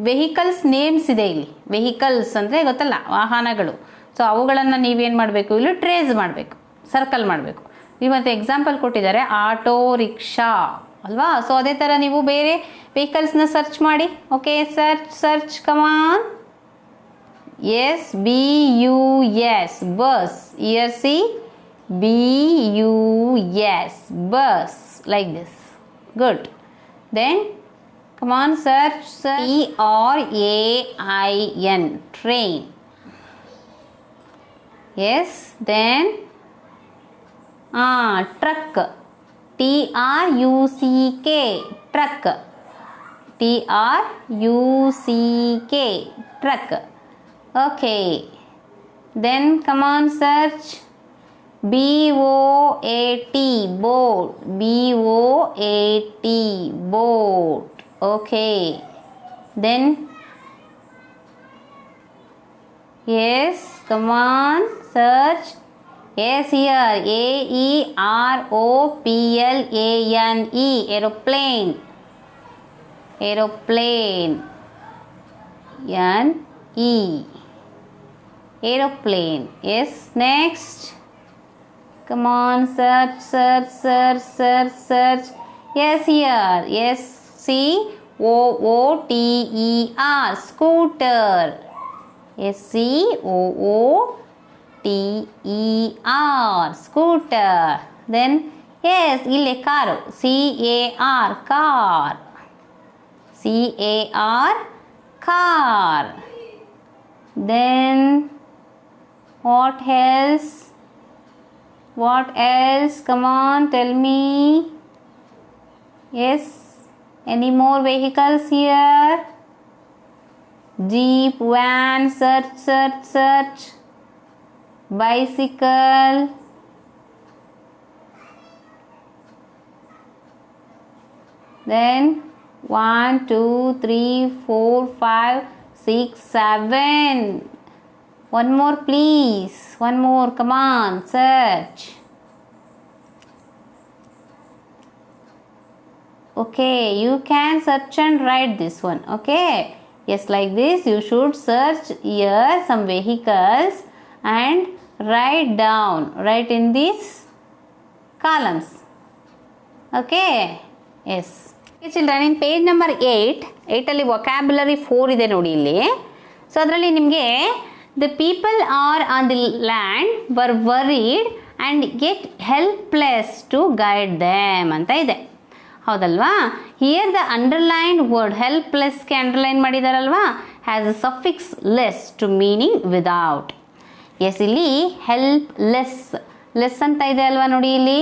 ವೆಹಿಕಲ್ಸ್ ನೇಮ್ಸ್ ಇದೆ ಇಲ್ಲಿ. ವೆಹಿಕಲ್ಸ್ ಅಂದರೆ ಗೊತ್ತಲ್ಲ, ವಾಹನಗಳು. ಸೊ ಅವುಗಳನ್ನು ನೀವೇನು ಮಾಡಬೇಕು, ಇಲ್ಲಿ ಟ್ರೇಸ್ ಮಾಡಬೇಕು, ಸರ್ಕಲ್ ಮಾಡಬೇಕು. ಇವತ್ತು ಎಕ್ಸಾಂಪಲ್ ಕೊಟ್ಟಿದ್ದಾರೆ ಆಟೋ ರಿಕ್ಷಾ ಅಲ್ವಾ. ಸೊ ಅದೇ ಥರ ನೀವು ಬೇರೆ ವೆಹಿಕಲ್ಸ್ನ ಸರ್ಚ್ ಮಾಡಿ. Okay, search come on. Yes, BUS, bus. Here see, BUS, bus, like this. Good. Then come on search. TRAIN, train. Yes, then truck. TRUCK, truck. TRUCK, truck. Okay, then come on, search. BOAT, boat. BOAT, boat. Okay, then yes, come on, search. Yes, here AEROPLANE, aeroplane. Aeroplane. NE, aeroplane. Yes, next. Come on, search. Yes, here. Yes, SCOOTER, scooter. SCOOTER, scooter. Then yes, ಇಲ್ಲಿ car. CAR, car. CAR, car. Then what else? Come on, tell me. Yes, any more vehicles here? Jeep, van, search. Bicycle. Then 1 2 3 4 5 6 7. One more please. One more, come on, search. Okay, you can search and write this one. Okay, yes, like this you should search here some vehicles and write in these columns. Okay, yes. Okay children, in page number 8 ಅಲ್ಲಿ vocabulary 4 ಇದೆ ನೋಡಿ ಇಲ್ಲಿ. ಸೊ ಅದರಲ್ಲಿ ನಿಮಗೆ the people are on the land were worried and yet helpless to guide them ಅಂತ ಇದೆ. ಹೌದಲ್ವಾ. ಹಿಯರ್ ದ ಅಂಡರ್ಲೈನ್ಡ್ ವರ್ಡ್ ಹೆಲ್ಪ್ಲೆಸ್ಗೆ ಅಂಡರ್ಲೈನ್ ಮಾಡಿದಾರಲ್ವಾ, has a suffix less to meaning without. Yes, ಇಲ್ಲಿ ಲೆಸ್ ಅಂತ ಇದೆ ಅಲ್ವಾ ನೋಡಿ ಇಲ್ಲಿ.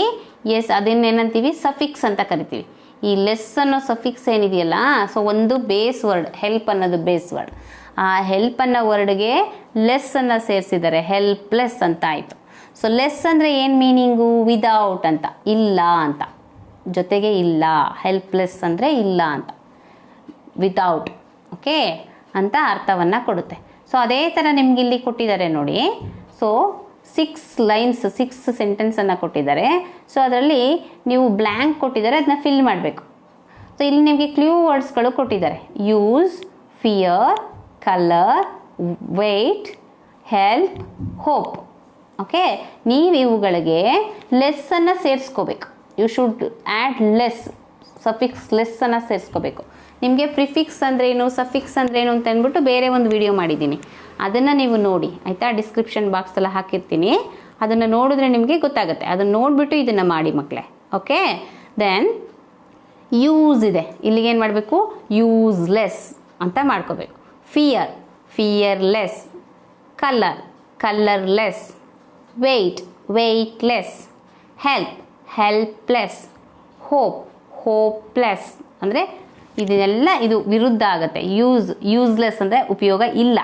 ಎಸ್, ಅದನ್ನೇನಂತೀವಿ, ಸಫಿಕ್ಸ್ ಅಂತ ಕರಿತೀವಿ. ಈ ಲೆಸ್ ಅನ್ನೋ ಸಫಿಕ್ಸ್ ಏನಿದೆಯಲ್ಲ, ಸೊ ಒಂದು ಬೇಸ್ ವರ್ಡ್, ಹೆಲ್ಪ್ ಅನ್ನೋದು ಬೇಸ್ ವರ್ಡ್. ಆ ಹೆಲ್ಪ್ ಅನ್ನೋ ವರ್ಡ್ಗೆ ಲೆಸ್ ಅನ್ನು ಸೇರಿಸಿದ್ದಾರೆ, ಹೆಲ್ಪ್ಲೆಸ್ ಅಂತ ಆಯಿತು. ಸೊ ಲೆಸ್ ಅಂದರೆ ಏನು ಮೀನಿಂಗು, ವಿದೌಟ್ ಅಂತ, ಇಲ್ಲ ಅಂತ, ಜೊತೆಗೆ ಇಲ್ಲ. ಹೆಲ್ಪ್ಲೆಸ್ ಅಂದರೆ ಇಲ್ಲ ಅಂತ, ವಿದೌಟ್, ಓಕೆ ಅಂತ ಅರ್ಥವನ್ನು ಕೊಡುತ್ತೆ. ಸೊ ಅದೇ ಥರ ನಿಮ್ಗೆ ಇಲ್ಲಿ ಕೊಟ್ಟಿದ್ದಾರೆ ನೋಡಿ. ಸೊ 6 ಸೆಂಟೆನ್ಸನ್ನು ಕೊಟ್ಟಿದ್ದಾರೆ. ಸೊ ಅದರಲ್ಲಿ ನೀವು ಬ್ಲ್ಯಾಂಕ್ ಕೊಟ್ಟಿದ್ದಾರೆ, ಅದನ್ನ ಫಿಲ್ ಮಾಡಬೇಕು. ಸೊ ಇಲ್ಲಿ ನಿಮಗೆ ಕ್ಲೂ ವರ್ಡ್ಸ್ಗಳು ಕೊಟ್ಟಿದ್ದಾರೆ. Use, fear, colour, wait, help, hope. Okay, ನೀವು ಇವುಗಳಿಗೆ ಲೆಸ್ಸನ್ನು ಸೇರಿಸ್ಕೋಬೇಕು. You should add less, suffix ಲೆಸ್ಸನ್ನು ಸೇರಿಸ್ಕೋಬೇಕು. ನಿಮಗೆ ಪ್ರಿಫಿಕ್ಸ್ ಅಂದ್ರೇನು, ಸಫಿಕ್ಸ್ ಅಂದ್ರೇನು ಅಂತ ಅಂದ್ಬಿಟ್ಟು ಬೇರೆ ಒಂದು ವಿಡಿಯೋ ಮಾಡಿದ್ದೀನಿ, ಅದನ್ನು ನೀವು ನೋಡಿ ಆಯಿತಾ. ಡಿಸ್ಕ್ರಿಪ್ಷನ್ ಬಾಕ್ಸೆಲ್ಲ ಹಾಕಿರ್ತೀನಿ, ಅದನ್ನು ನೋಡಿದ್ರೆ ನಿಮಗೆ ಗೊತ್ತಾಗುತ್ತೆ. ಅದನ್ನು ನೋಡಿಬಿಟ್ಟು ಇದನ್ನು ಮಾಡಿ ಮಕ್ಕಳೇ. ಓಕೆ, ದೆನ್ ಯೂಸ್ ಇದೆ, ಇಲ್ಲಿಗೆ ಏನು ಮಾಡಬೇಕು, ಯೂಸ್ಲೆಸ್ ಅಂತ ಮಾಡ್ಕೋಬೇಕು. Fear, fearless. Colour, colourless. Weight, weightless. Help, helpless. Hope, hopeless. ಅಂದರೆ ಇದನ್ನೆಲ್ಲ ಇದು ವಿರುದ್ಧ ಆಗುತ್ತೆ. ಯೂಸ್ಲೆಸ್ ಅಂದರೆ ಉಪಯೋಗ ಇಲ್ಲ.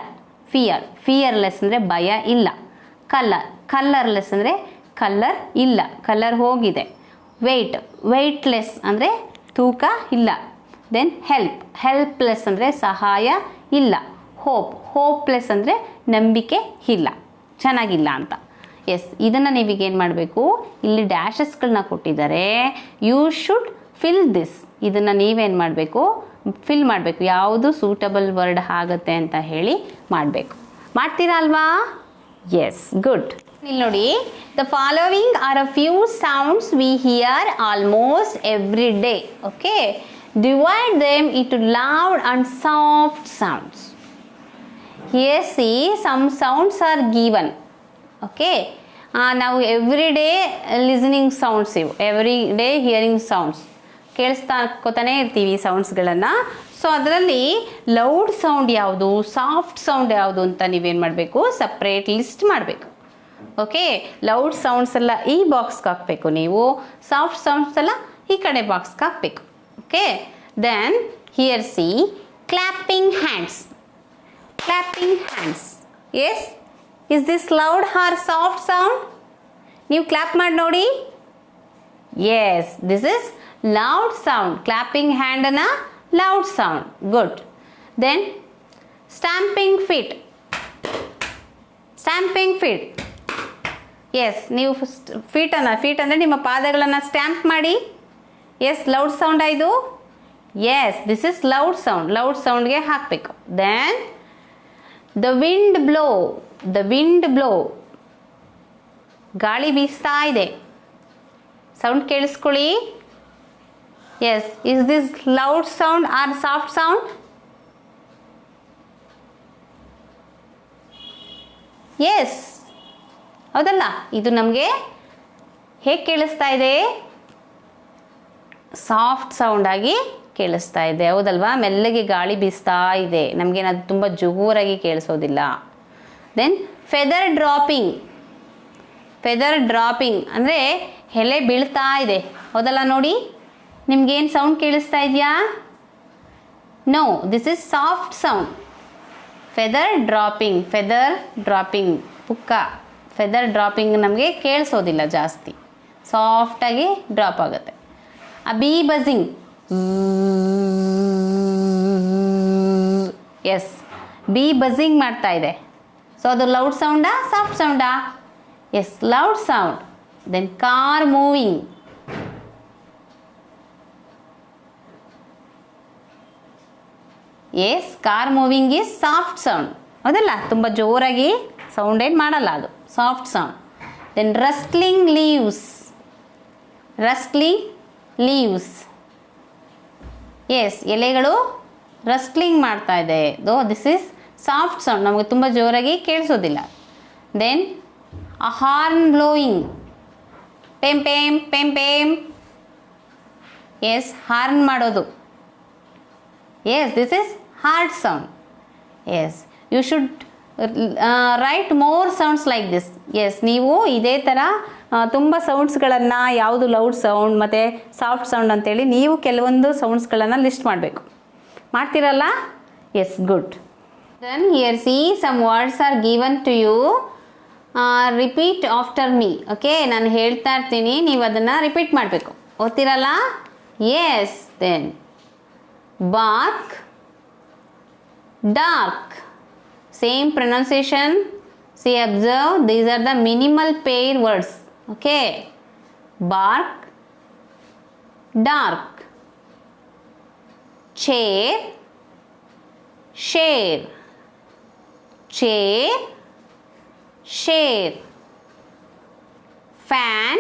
ಫಿಯರ್, ಫಿಯರ್ಲೆಸ್ ಅಂದರೆ ಭಯ ಇಲ್ಲ. ಕಲರ್, ಕಲರ್ಲೆಸ್ ಅಂದರೆ ಕಲರ್ ಇಲ್ಲ, ಕಲರ್ ಹೋಗಿದೆ. ವೆಯ್ಟ್, ವೆಯ್ಟ್ಲೆಸ್ ಅಂದರೆ ತೂಕ ಇಲ್ಲ. ದೆನ್ ಹೆಲ್ಪ್, ಹೆಲ್ಪ್ಲೆಸ್ ಅಂದರೆ ಸಹಾಯ ಇಲ್ಲ. ಹೋಪ್, ಹೋಪ್ಲೆಸ್ ಅಂದರೆ ನಂಬಿಕೆ ಇಲ್ಲ, ಚೆನ್ನಾಗಿಲ್ಲ ಅಂತ. ಎಸ್, ಇದನ್ನು ನೀವೀಗೇನು ಮಾಡಬೇಕು, ಇಲ್ಲಿ ಡ್ಯಾಶಸ್ಗಳನ್ನ ಕೊಟ್ಟಿದ್ದಾರೆ. You should fill this. ಇದನ್ನು ನೀವೇನು ಮಾಡಬೇಕು, ಫಿಲ್ ಮಾಡಬೇಕು, ಯಾವುದು ಸೂಟಬಲ್ ವರ್ಡ್ ಆಗುತ್ತೆ ಅಂತ ಹೇಳಿ ಮಾಡಬೇಕು. ಮಾಡ್ತೀರಾ ಅಲ್ವಾ? Yes, good. ಇಲ್ಲಿ ನೋಡಿ, the following are a few sounds we hear almost every day. Okay, divide them into loud and soft sounds. Here see some sounds are given. Okay, ನಾವು ಎವ್ರಿ ಡೇ ಲಿಸನಿಂಗ್ ಸೌಂಡ್ಸ್, ಇವು ಎವ್ರಿ ಡೇ ಹಿಯರಿಂಗ್ ಸೌಂಡ್ಸ್, ಕೇಳಿಸ್ತಾಕೋತಾನೆ ಇರ್ತೀವಿ ಈ ಸೌಂಡ್ಸ್ಗಳನ್ನು. ಸೊ ಅದರಲ್ಲಿ ಲೌಡ್ ಸೌಂಡ್ ಯಾವುದು, ಸಾಫ್ಟ್ ಸೌಂಡ್ ಯಾವುದು ಅಂತ ನೀವೇನು ಮಾಡಬೇಕು, ಸಪ್ರೇಟ್ ಲಿಸ್ಟ್ ಮಾಡಬೇಕು. ಓಕೆ, ಲೌಡ್ ಸೌಂಡ್ಸ್ ಎಲ್ಲ ಈ ಬಾಕ್ಸ್ಗೆ ಹಾಕಬೇಕು ನೀವು, ಸಾಫ್ಟ್ ಸೌಂಡ್ಸ್ ಎಲ್ಲ ಈ ಕಡೆ ಬಾಕ್ಸ್ಗೆ ಹಾಕಬೇಕು. Okay, then here see clapping hands. Clapping hands. Yes, is this loud or soft sound? ನೀವು ಕ್ಲಾಪ್ ಮಾಡಿ ನೋಡಿ. Yes, this is loud sound. Clapping ಹ್ಯಾಂಡನ್ನ loud sound. Good. Then stamping feet. Stamping feet. Yes, ನೀವು ಫೀಟ್ ಅಂದರೆ ನಿಮ್ಮ ಪಾದಗಳನ್ನು ಸ್ಟ್ಯಾಂಪ್ ಮಾಡಿ. ಎಸ್, ಲೌಡ್ ಸೌಂಡ್ ಆಯಿತು. Yes, this is loud sound. Loud ಸೌಂಡ್ಗೆ ಹಾಕಬೇಕು. Then the wind blow. The wind blow, ಗಾಳಿ ಬೀಸ್ತಾ ಇದೆ. ಸೌಂಡ್ ಕೇಳಿಸ್ಕೊಳ್ಳಿ. S, is this loud sound or soft sound? Yes, ಹೌದಲ್ಲ? ಇದು ನಮಗೆ ಹೇಗೆ ಕೇಳಿಸ್ತಾ ಇದೆ? ಸಾಫ್ಟ್ ಸೌಂಡ್ ಆಗಿ ಕೇಳಿಸ್ತಾ ಇದೆ, ಹೌದಲ್ವಾ? ಮೆಲ್ಲಗೆ ಗಾಳಿ ಬೀಸ್ತಾ ಇದೆ, ನಮಗೇನದು ತುಂಬ ಜೋರಾಗಿ ಕೇಳಿಸೋದಿಲ್ಲ. Then feather dropping. Feather dropping ಅಂದರೆ ಎಲೆ ಬೀಳ್ತಾ ಇದೆ, ಹೌದಲ್ಲ? ನೋಡಿ, ನಿಮ್ಗೇನು ಸೌಂಡ್ ಕೇಳಿಸ್ತಾ ಇದೆಯಾ? No, this is soft sound. Feather dropping, feather dropping, ಪುಕ್ಕ. ಫೆದರ್ ಡ್ರಾಪಿಂಗ್ ನಮಗೆ ಕೇಳಿಸೋದಿಲ್ಲ ಜಾಸ್ತಿ, ಸಾಫ್ಟಾಗಿ ಡ್ರಾಪ್ ಆಗುತ್ತೆ. ಆ bee buzzing. Yes, bee buzzing ಮಾಡ್ತಾ ಇದೆ. ಸೊ ಅದು ಲೌಡ್ ಸೌಂಡಾ, ಸಾಫ್ಟ್ ಸೌಂಡಾ? Yes, loud sound. Then car moving. Yes, car moving is soft sound, ಹೌದಲ್ಲ? ತುಂಬ ಜೋರಾಗಿ ಸೌಂಡ್ ಏನು ಮಾಡಲ್ಲ, ಅದು soft sound. Then rustling leaves. Rustling leaves. Yes, ಎಲೆಗಳು ರಸ್ಟ್ಲಿಂಗ್ ಮಾಡ್ತಾ ಇದೆ. ದಿಸ್ ಈಸ್ ಸಾಫ್ಟ್ ಸೌಂಡ್, ನಮಗೆ ತುಂಬ ಜೋರಾಗಿ ಕೇಳಿಸೋದಿಲ್ಲ. Then a horn blowing. ಪೇಮ್ ಪೇಮ್ ಪೇಮ್ ಪೇಮ್. ಎಸ್, ಹಾರ್ನ್ ಮಾಡೋದು. Yes, this is hard sound. Yes, you should write more sounds like this. Yes, ನೀವು ಇದೇ ಥರ ತುಂಬ ಸೌಂಡ್ಸ್ಗಳನ್ನು, ಯಾವುದು ಲೌಡ್ ಸೌಂಡ್ ಮತ್ತು ಸಾಫ್ಟ್ ಸೌಂಡ್ ಅಂತೇಳಿ ನೀವು ಕೆಲವೊಂದು ಸೌಂಡ್ಸ್ಗಳನ್ನು ಲಿಸ್ಟ್ ಮಾಡಬೇಕು. ಮಾಡ್ತೀರಲ್ಲ? Yes, good. Then here see some words are given to you. Repeat after me. Okay, ನಾನು ಹೇಳ್ತಾ ಇರ್ತೀನಿ, ನೀವು ಅದನ್ನು ರಿಪೀಟ್ ಮಾಡಬೇಕು. ಓದ್ತಿರಲ್ಲ? Yes. Then bark, dark. Same pronunciation. See, observe, these are the minimal pair words. Okay, bark, dark. Chair, share. Chair, share. Fan,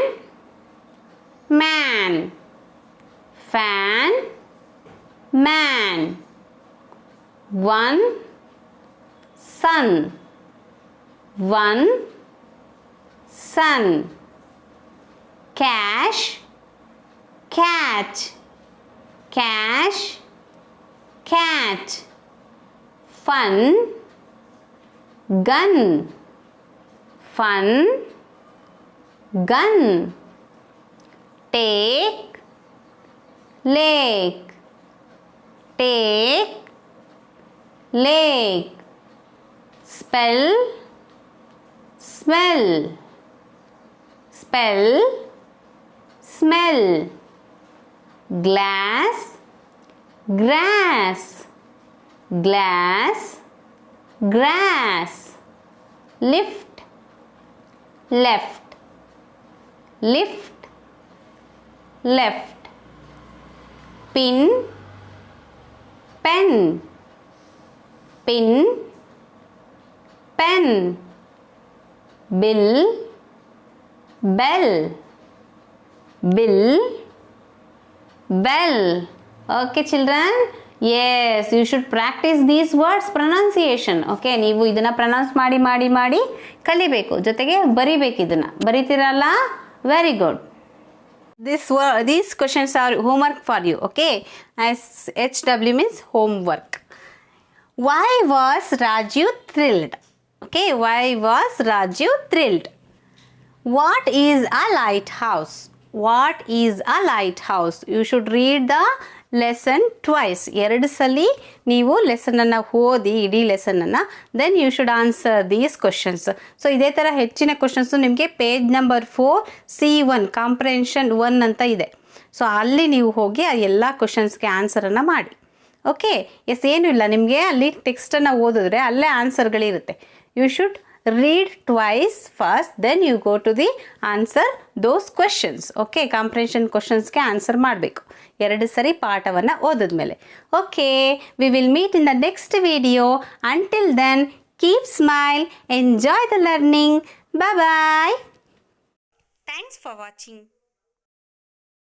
man. Fan, man. 1 sun. 1 sun. Cash, cat. Cash, cat. Fun, gun. Fun, gun. Take, lake. Take, lake. Spell, smell. Spell, smell. Glass, grass. Glass, grass. Lift, left. Lift, left. Pin, pen. Pin, pen. Bill, bell. Bill, bell. Okay children, yes, you should practice these words pronunciation. Okay, ನೀವು ಇದನ್ನ ಪ್ರೊನೌನ್ಸ್ ಮಾಡಿ ಕಲಿಬೇಕು, ಜೊತೆಗೆ ಬರಿಬೇಕು. ಇದನ್ನ ಬರಿತೀರಲ್ಲ, very good. These questions are homework for you. Okay, as HW means homework. Why was Raju thrilled? Okay, why was Raju thrilled? What is a lighthouse? What is a lighthouse? You should read the lesson twice. 2 ಸಲ ನೀವು ಲೆಸನ್ ಅನ್ನು ಓದಿ, ಇಡೀ ಲೆಸನ್ ಅನ್ನು, then you should answer these questions. So ಇದೇ ಥರ ಹೆಚ್ಚಿನ ಕ್ವಶನ್ಸು ನಿಮಗೆ ಪೇಜ್ ನಂಬರ್ 4 C1 ಕಾಂಪ್ರಿಹೆನ್ಷನ್ 1 ಅಂತ ಇದೆ. ಸೊ ಅಲ್ಲಿ ನೀವು ಹೋಗಿ ಆ ಎಲ್ಲ ಕ್ವಶನ್ಸ್ಗೆ ಆನ್ಸರನ್ನು ಮಾಡಿ. ಓಕೆ, ಎಸ್, ಏನೂ ಇಲ್ಲ, ನಿಮಗೆ ಅಲ್ಲಿ ಟೆಕ್ಸ್ಟನ್ನು ಓದಿದ್ರೆ ಅಲ್ಲೇ ಆನ್ಸರ್ಗಳಿರುತ್ತೆ. You should read twice first, then you go to the answer those questions. Okay, comprehension questions ಗೆ ಆನ್ಸರ್ ಮಾಡಬೇಕು 2 ಸರಿ ಪಾಠವನ್ನು ಓದಿದ್ಮೇಲೆ. Okay, we will meet in the next video. Until then, keep smile, enjoy the learning. Bye bye. Thanks for watching.